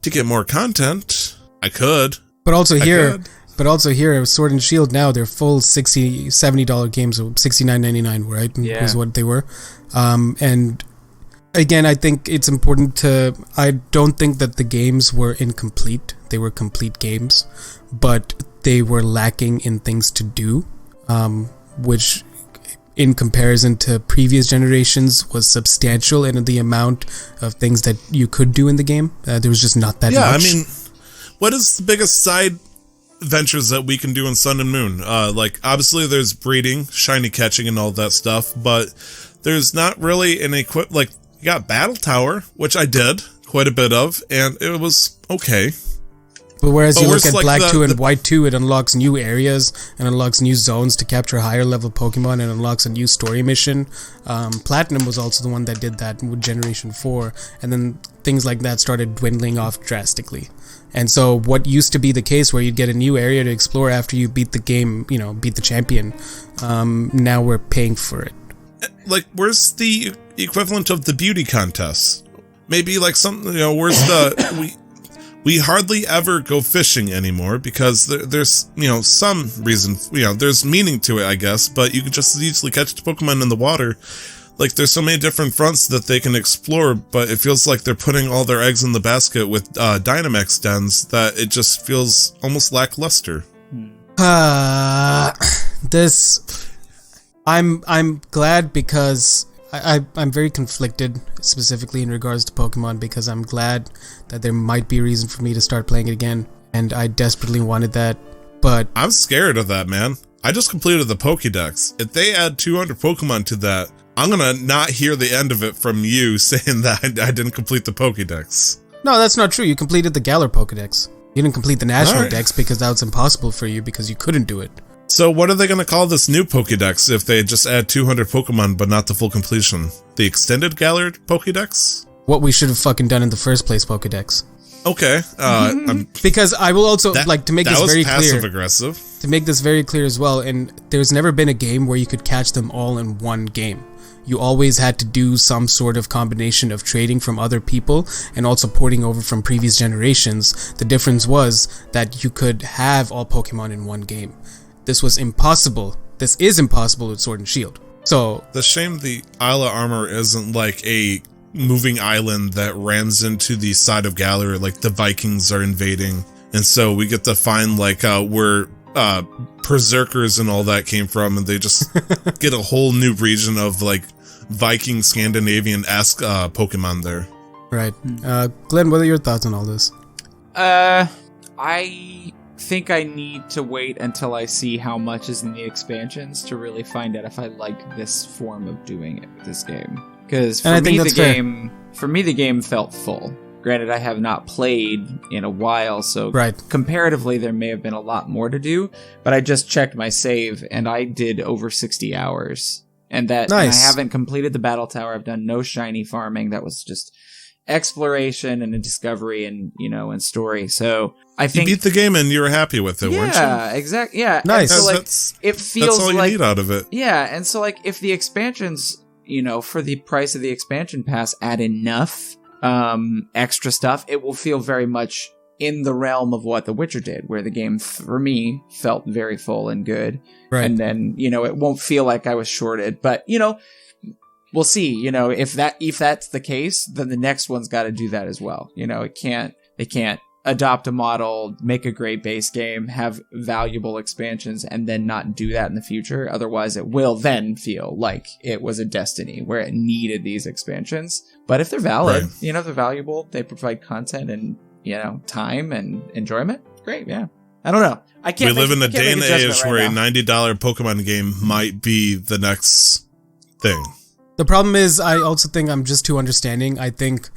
S3: To get more content, I could.
S1: But also here, Sword and Shield now, they're full $60, $70 games, or $69.99, right?
S2: Yeah.
S1: Was what they were. And again, I think it's important I don't think that the games were incomplete. They were complete games, but they were lacking in things to do, which in comparison to previous generations was substantial in the amount of things that you could do in the game. There was just not that much.
S3: Yeah, I mean, what is the biggest side ventures that we can do in Sun and Moon? Like, obviously there's breeding, shiny catching, and all that stuff, but there's not really an like, you got Battle Tower, which I did quite a bit of, and it was okay.
S1: But whereas you look at
S3: like
S1: Black 2 and White 2, it unlocks new areas and unlocks new zones to capture higher level Pokemon and unlocks a new story mission. Platinum was also the one that did that with Generation 4, and then things like that started dwindling off drastically. And so what used to be the case where you'd get a new area to explore after you beat the game, beat the champion, now we're paying for it.
S3: Like, where's the equivalent of the beauty contest? Maybe like something, where's the... We hardly ever go fishing anymore because there's, some reason, there's meaning to it, I guess, but you can just as easily catch the Pokemon in the water. Like, there's so many different fronts that they can explore, but it feels like they're putting all their eggs in the basket with Dynamax dens that it just feels almost lackluster.
S1: I'm glad because I'm very conflicted, specifically in regards to Pokemon, because I'm glad that there might be a reason for me to start playing it again, and I desperately wanted that, but...
S3: I'm scared of that, man. I just completed the Pokédex. If they add 200 Pokemon to that, I'm gonna not hear the end of it from you saying that I didn't complete the Pokédex.
S1: No, that's not true. You completed the Galar Pokédex. You didn't complete the National Dex because that was impossible for you because you couldn't do it.
S3: So what are they going to call this new Pokédex if they just add 200 Pokemon but not the full completion? The Extended Galar Pokédex?
S1: What we should have fucking done in the first place, Pokédex.
S3: Okay.
S1: Because I will also, like, to make this very clear...
S3: That was passive-aggressive.
S1: To make this very clear as well, and there's never been a game where you could catch them all in one game. You always had to do some sort of combination of trading from other people and also porting over from previous generations. The difference was that you could have all Pokemon in one game. This was impossible. This is impossible with Sword and Shield. So
S3: the shame the Isle of Armor isn't like a moving island that rams into the side of Galar, like the Vikings are invading, and so we get to find like where Berserkers and all that came from, and they just get a whole new region of like Viking Scandinavian-esque Pokemon there.
S1: Right. Glenn, what are your thoughts on all this?
S2: I think I need to wait until I see how much is in the expansions to really find out if I like this form of doing it with this game. Because for me, the game felt full. Granted, I have not played in a while, so comparatively there may have been a lot more to do, but I just checked my save and I did over 60 hours. And that and I haven't completed the battle tower. I've done no shiny farming. That was just exploration and a discovery and, you know, and story. So I think
S3: you beat the game and you were happy with it, weren't you?
S2: Yeah, exactly. Yeah.
S1: Nice.
S2: So, like, it feels
S3: that's all you need out of it.
S2: Yeah. And so, like, if the expansions, you know, for the price of the expansion pass add enough extra stuff, it will feel very much in the realm of what The Witcher did, where the game, for me, felt very full and good. Right. And then, you know, it won't feel like I was shorted. But, you know, we'll see. You know, if that's the case, then the next one's got to do that as well. You know, they can't adopt a model, make a great base game, have valuable expansions, and then not do that in the future. Otherwise, it will then feel like it was a Destiny where it needed these expansions. But if they're valid, you know, if they're valuable, they provide content and, you know, time and enjoyment. Great, yeah. I don't know. We
S3: live in a day and age where a $90 Pokemon game might be the next thing.
S1: The problem is, I also think I'm just too understanding. I think,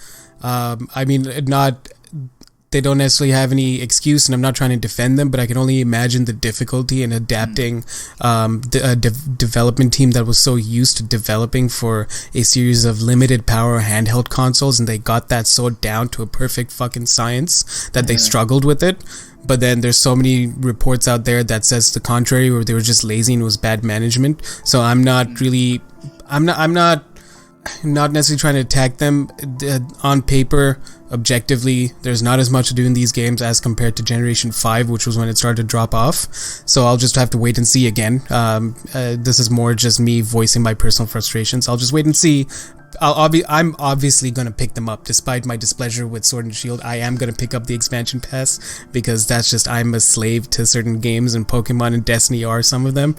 S1: they don't necessarily have any excuse, and I'm not trying to defend them, but I can only imagine the difficulty in adapting the development team that was so used to developing for a series of limited power handheld consoles, and they got that so down to a perfect fucking science that they struggled with it. But then there's so many reports out there that says the contrary, where they were just lazy and it was bad management. So I'm not necessarily trying to attack them. On paper, objectively, there's not as much to do in these games as compared to Generation 5, which was when it started to drop off. So I'll just have to wait and see again. This is more just me voicing my personal frustrations. I'll just wait and see. I'm obviously going to pick them up. Despite my displeasure with Sword and Shield, I am going to pick up the expansion pass, because that's just, I'm a slave to certain games, and Pokemon and Destiny are some of them.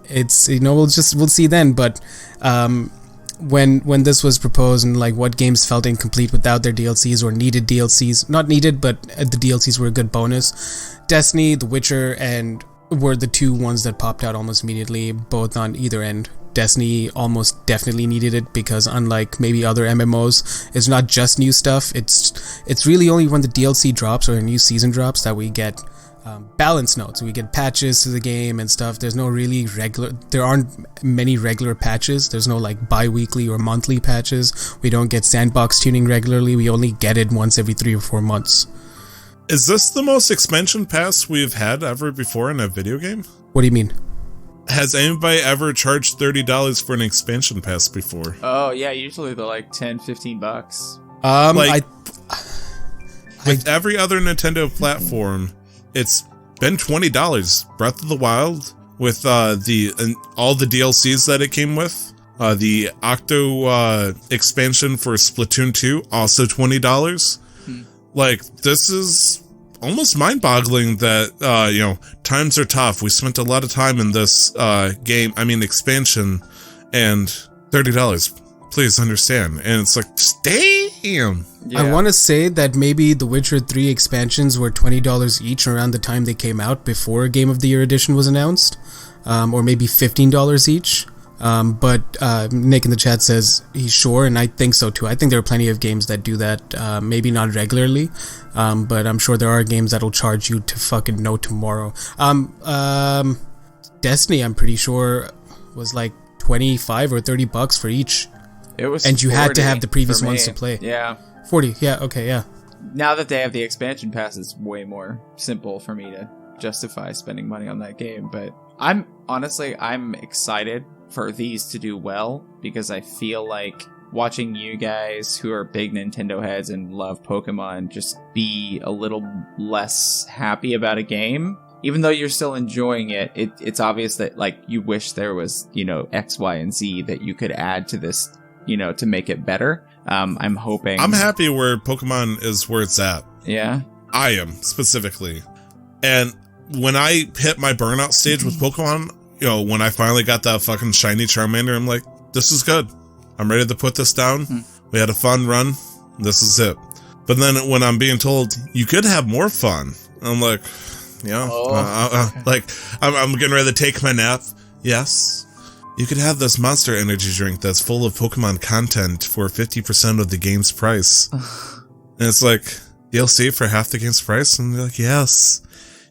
S1: It's, you know, we'll see then. But when this was proposed, and like what games felt incomplete without their DLCs or needed DLCs, not needed, but the DLCs were a good bonus. Destiny, The Witcher, and were the two ones that popped out almost immediately, both on either end. Destiny almost definitely needed it, because unlike maybe other MMOs, it's not just new stuff. It's really only when the DLC drops or a new season drops that we get balance notes. We get patches to the game and stuff. There aren't many regular patches. There's no like bi-weekly or monthly patches. We don't get sandbox tuning regularly. We only get it once every 3 or 4 months.
S3: Is this the most expansion pass we've had ever before in a video game?
S1: What do you mean?
S3: Has anybody ever charged $30 for an expansion pass before?
S2: Oh yeah, usually they're like $10-15.
S3: With every other Nintendo platform, it's been $20. Breath of the Wild, with all the DLCs that it came with, the Octo expansion for Splatoon 2, also $20. Like, this is almost mind-boggling that, times are tough. We spent a lot of time in this expansion, and $30. Please understand. And it's like, damn.
S1: Yeah. I want to say that maybe the Witcher 3 expansions were $20 each around the time they came out before Game of the Year edition was announced, or maybe $15 each. But Nick in the chat says he's sure, and I think so too. I think there are plenty of games that do that, maybe not regularly, but I'm sure there are games that'll charge you to fucking no tomorrow. Destiny, I'm pretty sure, was like $25 or $30 for each.
S2: It was,
S1: and you had to have the previous ones to play.
S2: Yeah,
S1: 40. Yeah, okay, yeah.
S2: Now that they have the expansion pass, it's way more simple for me to justify spending money on that game. But I'm excited for these to do well, because I feel like watching you guys who are big Nintendo heads and love Pokemon just be a little less happy about a game, even though you're still enjoying it, it's obvious that like you wish there was, X, Y, and Z that you could add to this, to make it better. I'm hoping.
S3: I'm happy where Pokemon is where it's at.
S2: Yeah.
S3: I am, specifically. And when I hit my burnout stage with Pokemon, when I finally got that fucking shiny Charmander, I'm like, this is good. I'm ready to put this down. We had a fun run. This is it. But then when I'm being told, you could have more fun, I'm like, I'm getting ready to take my nap. Yes. You could have this Monster Energy drink that's full of Pokemon content for 50% of the game's price. And it's like, DLC for half the game's price? And they're like, yes.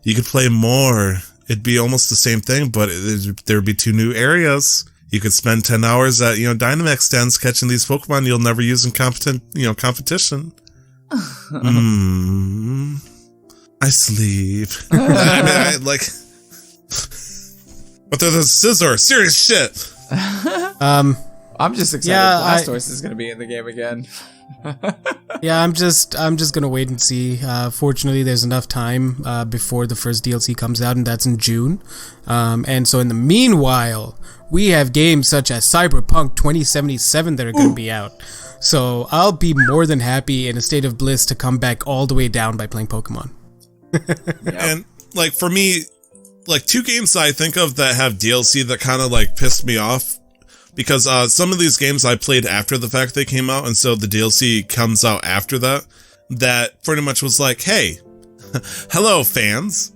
S3: You could play more. It'd be almost the same thing, but there'd be 2 new areas. You could spend 10 hours at, Dynamax dens catching these Pokemon you'll never use in competition. I sleep. But they're the scissor. Serious shit.
S2: I'm just excited Blastoise is going to be in the game again.
S1: Yeah, I'm just gonna wait and see. Fortunately, there's enough time before the first DLC comes out, and that's in June. And so in the meanwhile, we have games such as Cyberpunk 2077 that are gonna be out. So I'll be more than happy in a state of bliss to come back all the way down by playing Pokemon.
S3: And like for me, like 2 games that I think of that have DLC that kind of like pissed me off. Because some of these games I played after the fact they came out, and so the DLC comes out after that. That pretty much was like, hey, hello fans.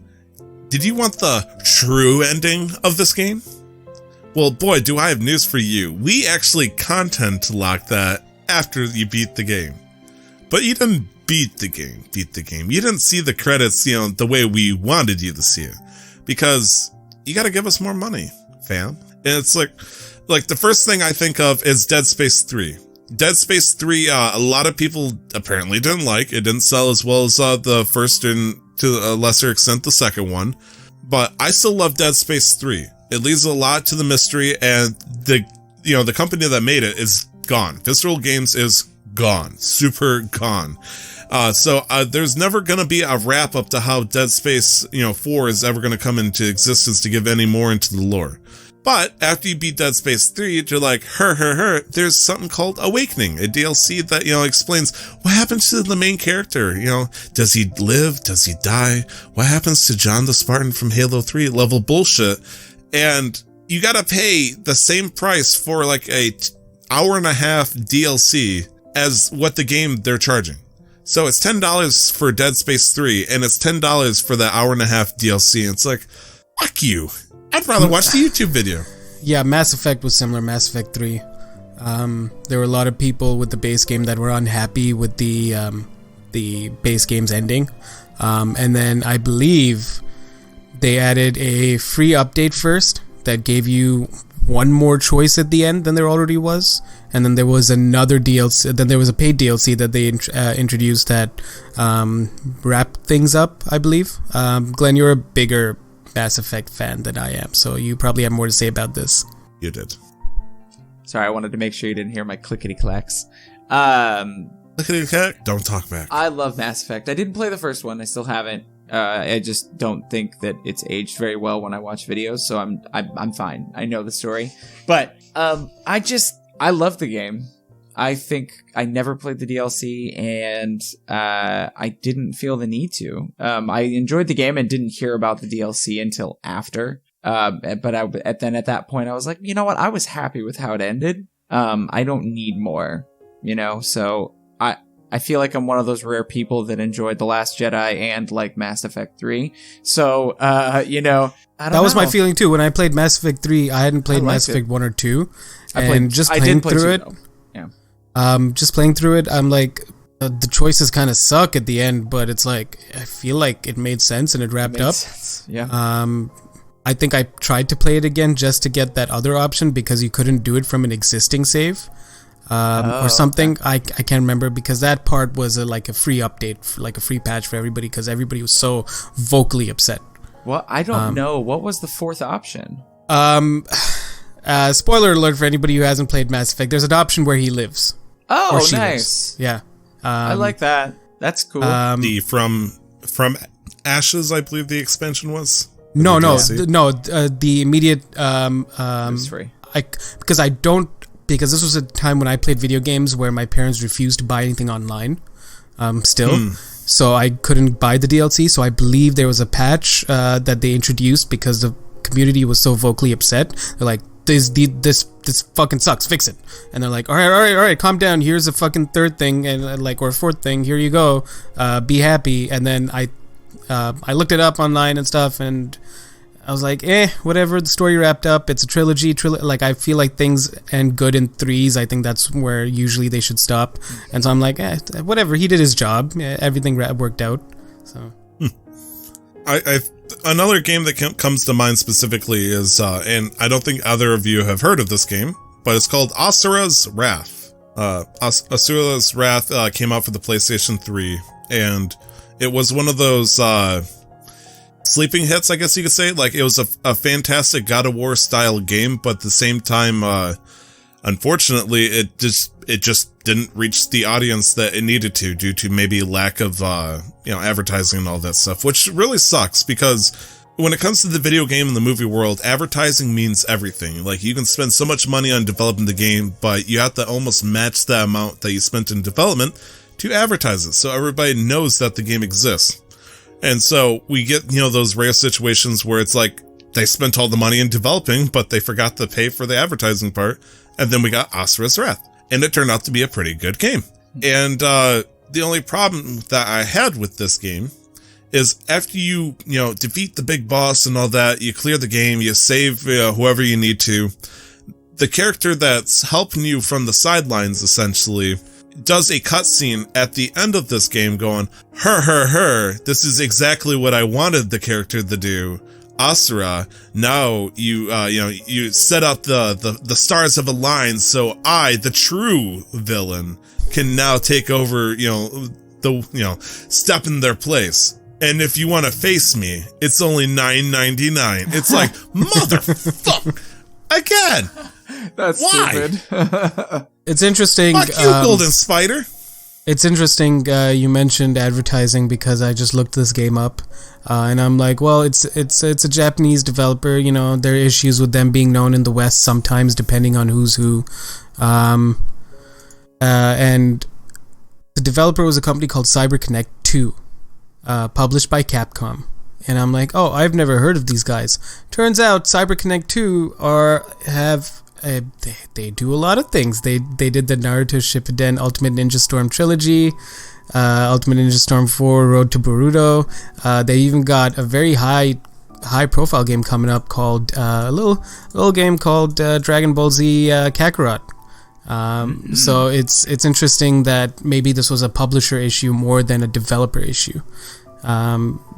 S3: Did you want the true ending of this game? Well, boy, do I have news for you. We actually content locked that after you beat the game. But you didn't beat the game. You didn't see the credits, the way we wanted you to see it. Because you gotta give us more money, fam. And it's like the first thing I think of is Dead Space 3. Dead Space 3, a lot of people apparently didn't like. It didn't sell as well as the first, and to a lesser extent the second one. But I still love Dead Space 3. It leaves a lot to the mystery, and the company that made it is gone. Visceral Games is gone. Super gone. So there's never going to be a wrap up to how Dead Space 4 is ever going to come into existence to give any more into the lore. But after you beat Dead Space 3, you're like, there's something called Awakening, a DLC that, explains what happens to the main character. Does he live? Does he die? What happens to John the Spartan from Halo 3 level bullshit? And you gotta pay the same price for like a hour-and-a-half DLC as what the game they're charging. So it's $10 for Dead Space 3, and it's $10 for the hour-and-a-half DLC. And it's like, fuck you. I'd rather watch the YouTube video.
S1: Yeah, Mass Effect was similar. Mass Effect 3. There were a lot of people with the base game that were unhappy with the base game's ending. And then I believe they added a free update first that gave you one more choice at the end than there already was. And then there was another DLC. Then there was a paid DLC that they introduced that wrapped things up, I believe. Glenn, you're a bigger Mass Effect fan than I am, so you probably have more to say about this.
S3: You did.
S2: Sorry, I wanted to make sure you didn't hear my clickety-clacks.
S3: Clickety-clack? Don't talk back.
S2: I love Mass Effect. I didn't play the first one. I still haven't. I just don't think that it's aged very well when I watch videos, so I'm fine. I know the story. But I love the game. I think I never played the DLC, and I didn't feel the need to. I enjoyed the game and didn't hear about the DLC until after. But then at that point, I was like, you know what? I was happy with how it ended. I don't need more, So I feel like I'm one of those rare people that enjoyed The Last Jedi and like Mass Effect 3. So, I don't know.
S1: That was my feeling too. When I played Mass Effect 3, I hadn't played Mass Effect 1 or 2. Just playing through it. Yeah. Just playing through it, I'm like, the choices kind of suck at the end, but it's like, I feel like it made sense and it wrapped up.
S2: Sense. Yeah.
S1: I think I tried to play it again just to get that other option because you couldn't do it from an existing save. Or something. Okay. I can't remember because that part was like a free update, like a free patch for everybody because everybody was so vocally upset.
S2: Well, I don't know. What was the fourth option?
S1: Spoiler alert for anybody who hasn't played Mass Effect. There's an option where he lives.
S2: Oh, nice.
S1: Lives. Yeah.
S2: I like that. That's cool.
S3: The from Ashes, I believe the expansion was.
S1: No. The immediate. It
S2: was free.
S1: Because this was a time when I played video games where my parents refused to buy anything online. So I couldn't buy the DLC. So I believe there was a patch that they introduced because the community was so vocally upset. They're like, this fucking sucks, fix it. And they're like, all right, calm down, here's a fucking third thing or fourth thing, here you go, be happy. And then I looked it up online and stuff, and I was like, whatever, the story wrapped up, it's a trilogy, like I feel like things end good in threes. I think that's where usually they should stop. And so I'm like, whatever, he did his job, everything worked out. So
S3: another game that comes to mind specifically is, and I don't think either of you have heard of this game, but it's called Asura's Wrath. Asura's Wrath came out for the PlayStation 3, and it was one of those sleeping hits, I guess you could say. Like, it was a fantastic God of War style game, but at the same time, unfortunately, it just didn't reach the audience that it needed to due to maybe lack of advertising and all that stuff, which really sucks because when it comes to the video game and the movie world, advertising means everything. Like, you can spend so much money on developing the game, but you have to almost match the amount that you spent in development to advertise it so everybody knows that the game exists. And so we get, those rare situations where it's like they spent all the money in developing, but they forgot to pay for the advertising part. And then we got Asura's Wrath, and it turned out to be a pretty good game. And the only problem that I had with this game is after you defeat the big boss and all that, you clear the game, you save whoever you need to, the character that's helping you from the sidelines essentially does a cutscene at the end of this game going, her, this is exactly what I wanted the character to do. Asura, now you set up the stars have aligned, so I, the true villain, can now take over, step in their place. And if you want to face me, it's only $9.99. It's like, motherfucker, again.
S2: That's
S3: why?
S2: Stupid.
S1: It's interesting.
S3: Fuck you, Golden Spider.
S1: It's interesting you mentioned advertising because I just looked this game up, and I'm like, well, it's a Japanese developer. There are issues with them being known in the West sometimes, depending on who's who. And the developer was a company called CyberConnect 2, published by Capcom. And I'm like, oh, I've never heard of these guys. Turns out CyberConnect 2 they do a lot of things. They did the Naruto Shippuden Ultimate Ninja Storm trilogy, Ultimate Ninja Storm 4, Road to Boruto. They even got a very high profile game coming up called a little game called Dragon Ball Z Kakarot. So it's interesting that maybe this was a publisher issue more than a developer issue.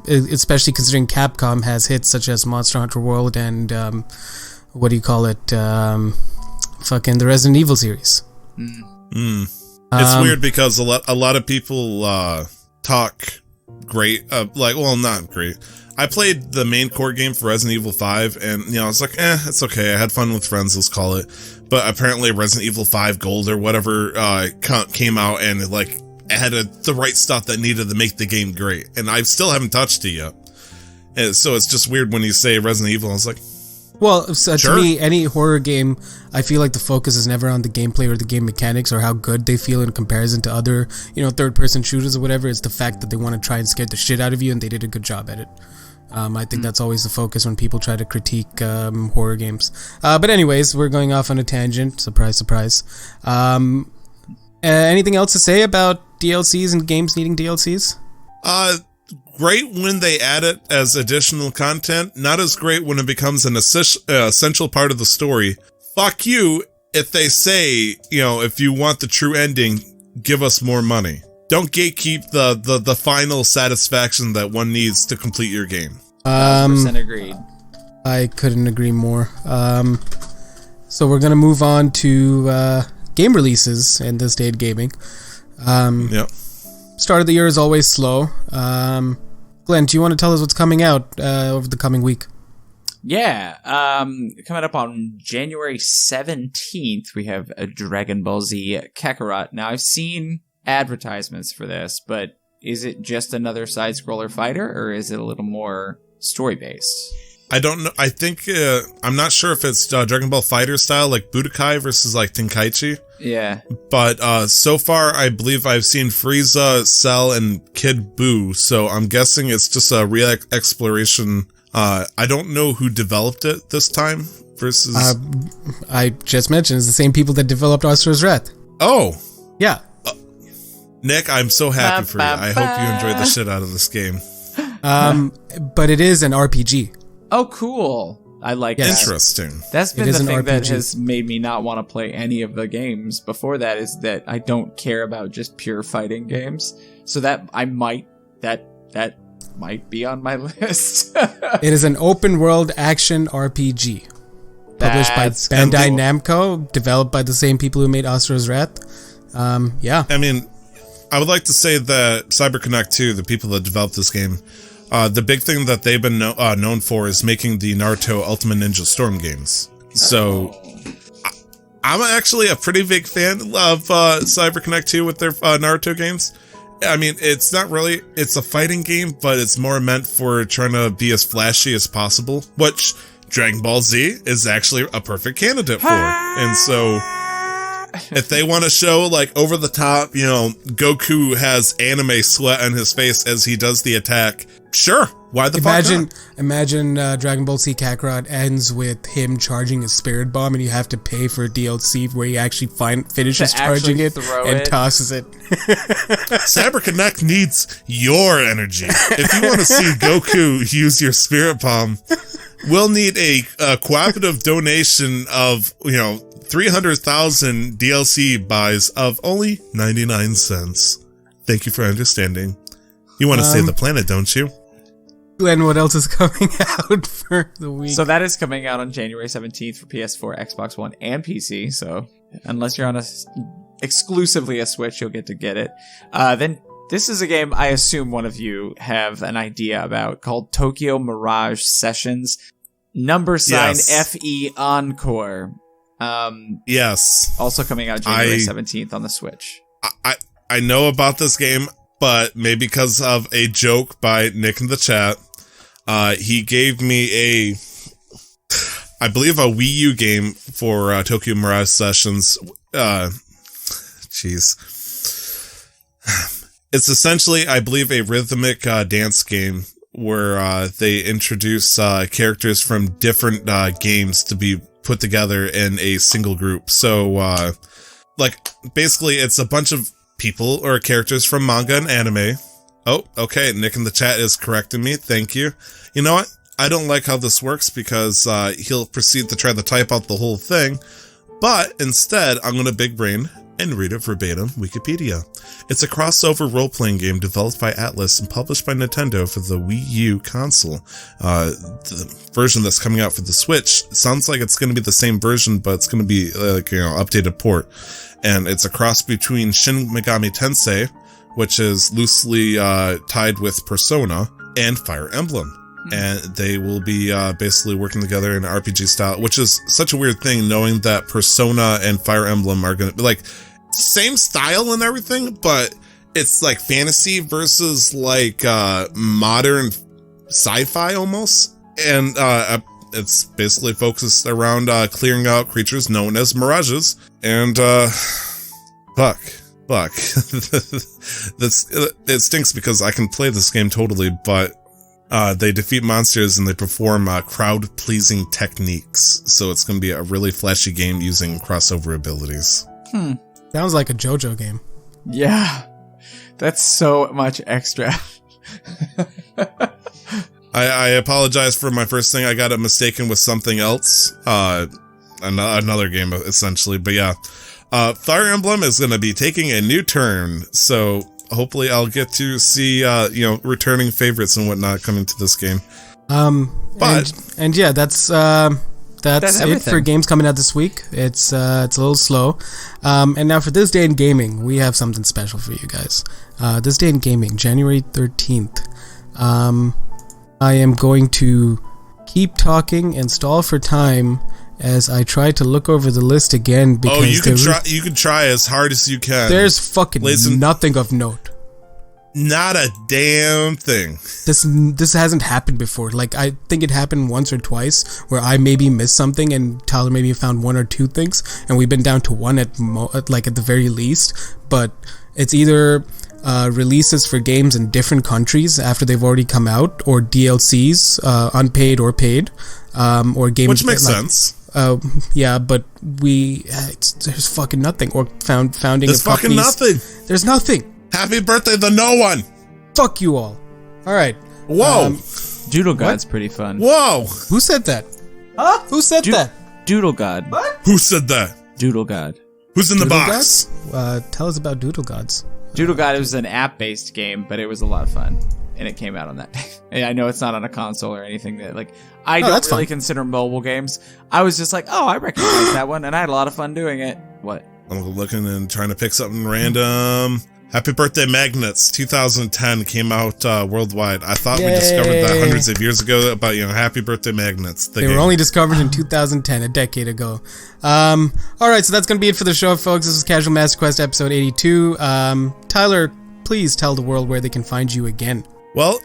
S1: Especially considering Capcom has hits such as Monster Hunter World and fucking the Resident Evil series.
S3: It's weird because a lot of people talk great, not great. I played the main core game for Resident Evil 5, and I was like, it's okay. I had fun with friends, let's call it. But apparently Resident Evil 5 Gold or whatever came out and it had the right stuff that needed to make the game great, and I still haven't touched it yet. And so it's just weird when you say Resident Evil. I was like,
S1: Well, so
S3: Sure.
S1: to me, any horror game, I feel like the focus is never on the gameplay or the game mechanics or how good they feel in comparison to other, third-person shooters or whatever. It's the fact that they want to try and scare the shit out of you, and they did a good job at it. I think that's always the focus when people try to critique horror games. But anyways, we're going off on a tangent. Surprise, surprise. Anything else to say about DLCs and games needing DLCs?
S3: Great when they add it as additional content. Not as great when it becomes an essential part of the story. Fuck you if they say, if you want the true ending, give us more money. Don't gatekeep the final satisfaction that one needs to complete your game.
S2: 100% agreed.
S1: I couldn't agree more. So we're gonna move on to game releases in this day of gaming.
S3: Yep.
S1: Start of the year is always slow. Glenn, do you want to tell us what's coming out over the coming week?
S2: Yeah, coming up on January 17th, we have a Dragon Ball Z Kakarot. Now, I've seen advertisements for this, but is it just another side-scroller fighter, or is it a little more story-based?
S3: I don't know. I think, I'm not sure if it's Dragon Ball Fighter style, like Budokai versus like Tenkaichi.
S2: Yeah.
S3: But so far, I believe I've seen Frieza, Cell, and Kid Buu, so I'm guessing it's just a re-exploration. I don't know who developed it this time versus...
S1: I just mentioned it's the same people that developed Asura's Wrath.
S3: Oh!
S1: Yeah.
S3: Nick, I'm so happy for you. I hope you enjoyed the shit out of this game.
S1: But it is an RPG.
S2: Oh, cool. I like that.
S3: Interesting.
S2: That's been the
S1: an
S2: thing that
S1: RPG.
S2: has made me not want to play any of the games before that, is that I don't care about just pure fighting games. So that might be on my list.
S1: It is an open world action RPG. Published by
S2: That's
S1: Bandai
S3: cool.
S1: Namco, developed by the same people who made Asura's Wrath. Yeah.
S3: I mean, I would like to say that CyberConnect 2, the people that developed this game, the big thing that they've been known for is making the Naruto Ultimate Ninja Storm games. So, I'm actually a pretty big fan of CyberConnect 2 with their Naruto games. I mean, it's not really, it's a fighting game, but it's more meant for trying to be as flashy as possible, which Dragon Ball Z is actually a perfect candidate for. And so, if they want to show, like, over the top, Goku has anime sweat on his face as he does the attack, sure, why the fuck not?
S1: Imagine Dragon Ball Z Kakarot ends with him charging a spirit bomb, and you have to pay for a DLC where he actually finishes charging it and tosses it.
S3: CyberConnect needs your energy. If you want to see Goku use your spirit bomb, we'll need a cooperative donation of 300,000 DLC buys of only 99 cents. Thank you for understanding. You want to save the planet, don't you?
S1: Glenn, what else is coming out for the week?
S2: So that is coming out on January 17th for PS4, Xbox One, and PC. So unless you're on exclusively a Switch, you'll get it. Then this is a game I assume one of you have an idea about, called Tokyo Mirage Sessions. Number sign
S3: Yes.
S2: FE Encore.
S3: Yes.
S2: Also coming out January 17th on the Switch.
S3: I know about this game, but maybe because of a joke by Nick in the chat, he gave me I believe a Wii U game for Tokyo Mirage Sessions. Jeez. It's essentially, I believe, a rhythmic dance game where they introduce characters from different games to be put together in a single group. So, basically, it's a bunch of people or characters from manga and anime. Oh, okay, Nick in the chat is correcting me. Thank you. You know what? I don't like how this works because he'll proceed to try to type out the whole thing. But instead, I'm going to big brain and read it verbatim Wikipedia. It's a crossover role-playing game developed by Atlas and published by Nintendo for the Wii U console. The version that's coming out for the Switch sounds like it's going to be the same version, but it's going to be updated port. And it's a cross between Shin Megami Tensei, which is loosely tied with Persona, and Fire Emblem. And they will be basically working together in an RPG style, which is such a weird thing, knowing that Persona and Fire Emblem are going to be like same style and everything, but it's like fantasy versus like modern sci-fi almost. And it's basically focused around clearing out creatures known as mirages. And fuck. It stinks because I can play this game totally, but they defeat monsters and they perform crowd-pleasing techniques. So it's going to be a really flashy game using crossover abilities.
S1: Sounds like a JoJo game.
S2: Yeah. That's so much extra.
S3: I apologize for my first thing. I got it mistaken with something else. Another game, essentially. But yeah. Fire Emblem is going to be taking a new turn. So hopefully I'll get to see, returning favorites and whatnot coming to this game. But
S1: and yeah, that's it for games coming out this week. It's a little slow. And now for this day in gaming, we have something special for you guys. This day in gaming, January 13th. I am going to keep talking and stall for time as I try to look over the list again. Because
S3: you can try as hard as you can.
S1: There's fucking nothing of note.
S3: Not a damn thing.
S1: This hasn't happened before. Like, I think it happened once or twice where I maybe missed something and Tyler maybe found one or two things, and we've been down to one at the very least. But it's either releases for games in different countries after they've already come out, or DLCs, unpaid or paid, or games
S3: which makes sense.
S1: Yeah, but there's fucking nothing. Or founding.
S3: There's fucking nothing.
S1: There's nothing.
S3: Happy birthday to no one.
S1: Fuck you all. All right.
S3: Whoa.
S2: Doodle God's pretty fun.
S3: Whoa.
S1: Who said that? Huh? Who said that?
S2: Doodle God.
S1: What?
S3: Who said that?
S2: Doodle God.
S3: Who's in the
S1: Doodle
S3: box?
S1: Gods? Tell us about Doodle Gods.
S2: Doodle God was an app-based game, but it was a lot of fun, and it came out on that day. And I know it's not on a console or anything that I don't really consider mobile games. I was just like, I recognize that one, and I had a lot of fun doing it. What?
S3: I'm looking and trying to pick something random. Happy Birthday Magnets 2010 came out worldwide. I thought we discovered that hundreds of years ago about, Happy Birthday Magnets.
S1: They were only discovered in 2010, a decade ago. All right, so that's going to be it for the show, folks. This is Casual Master Quest episode 82. Tyler, please tell the world where they can find you again.
S3: Well,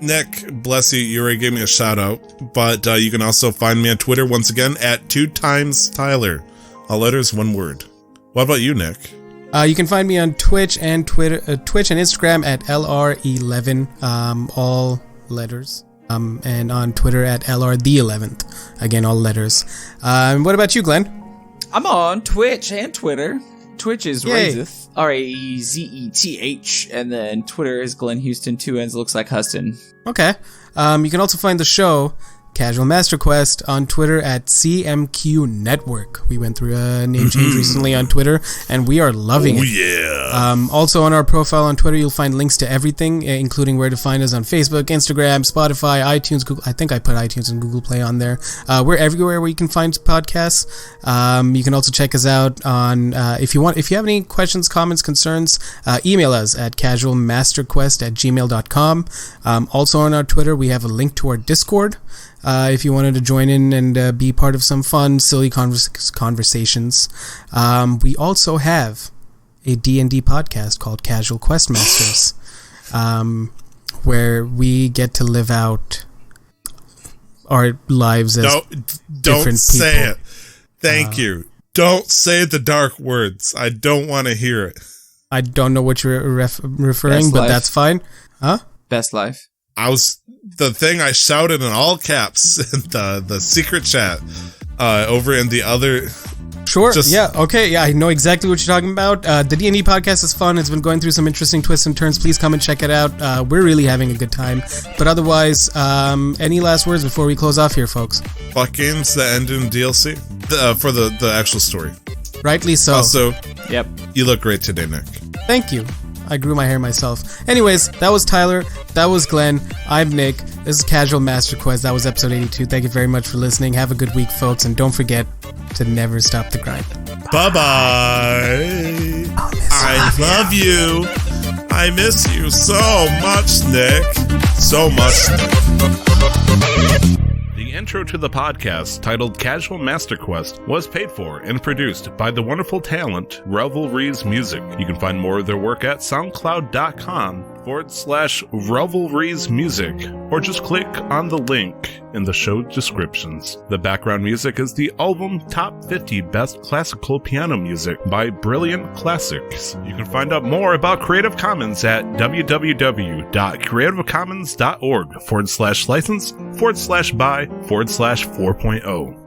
S3: Nick, bless you, you already gave me a shout out, but you can also find me on Twitter once again at 2xTyler. All letters, one word. What about you, Nick?
S1: You can find me on Twitch and Twitch and Instagram at LR11, all letters. And on Twitter at LR the11th, again, all letters. What about you, Glenn?
S2: I'm on Twitch and Twitter. Twitch is Razeth, Razeth, and then Twitter is Glenn Houston, 2 N's, looks like Huston.
S1: Okay. You can also find the show, Casual Master Quest, on Twitter at CMQ Network. We went through a name change recently on Twitter, and we are loving it.
S3: Yeah.
S1: Also on our profile on Twitter, you'll find links to everything, including where to find us on Facebook, Instagram, Spotify, iTunes, Google. I think I put iTunes and Google Play on there. We're everywhere where you can find podcasts. You can also check us out on, if you have any questions, comments, concerns, email us at casualmasterquest@gmail.com. Also on our Twitter, we have a link to our Discord. If you wanted to join in and be part of some fun, silly conversations. We also have a D&D podcast called Casual Quest Masters, where we get to live out our lives as
S3: don't say it. Thank you. Don't say the dark words. I don't want to hear it.
S1: I don't know what you're referring, but that's fine. Huh?
S2: Best life.
S3: The thing I shouted in all caps in the secret chat over in the other.
S1: Sure. Yeah. Okay. Yeah. I know exactly what you're talking about. The D&D podcast is fun. It's been going through some interesting twists and turns. Please come and check it out. We're really having a good time. But otherwise, any last words before we close off here, folks?
S3: Fuck games that end in DLC for the actual story.
S1: Rightly so.
S3: Also,
S2: yep.
S3: You look great today, Nick.
S1: Thank you. I grew my hair myself. Anyways, that was Tyler. That was Glenn. I'm Nick. This is Casual Master Quest. That was episode 82. Thank you very much for listening. Have a good week, folks. And don't forget to never stop the grind.
S3: Bye-bye. I love you. I miss you so much, Nick. So much. The intro to the podcast, titled Casual Master Quest, was paid for and produced by the wonderful talent Revelries Music. You can find more of their work at soundcloud.com/Revelries Music, or just click on the link in the show descriptions. The background music is the album Top 50 Best Classical Piano Music by Brilliant Classics. You can find out more about Creative Commons at www.creativecommons.org/license/by/4.0.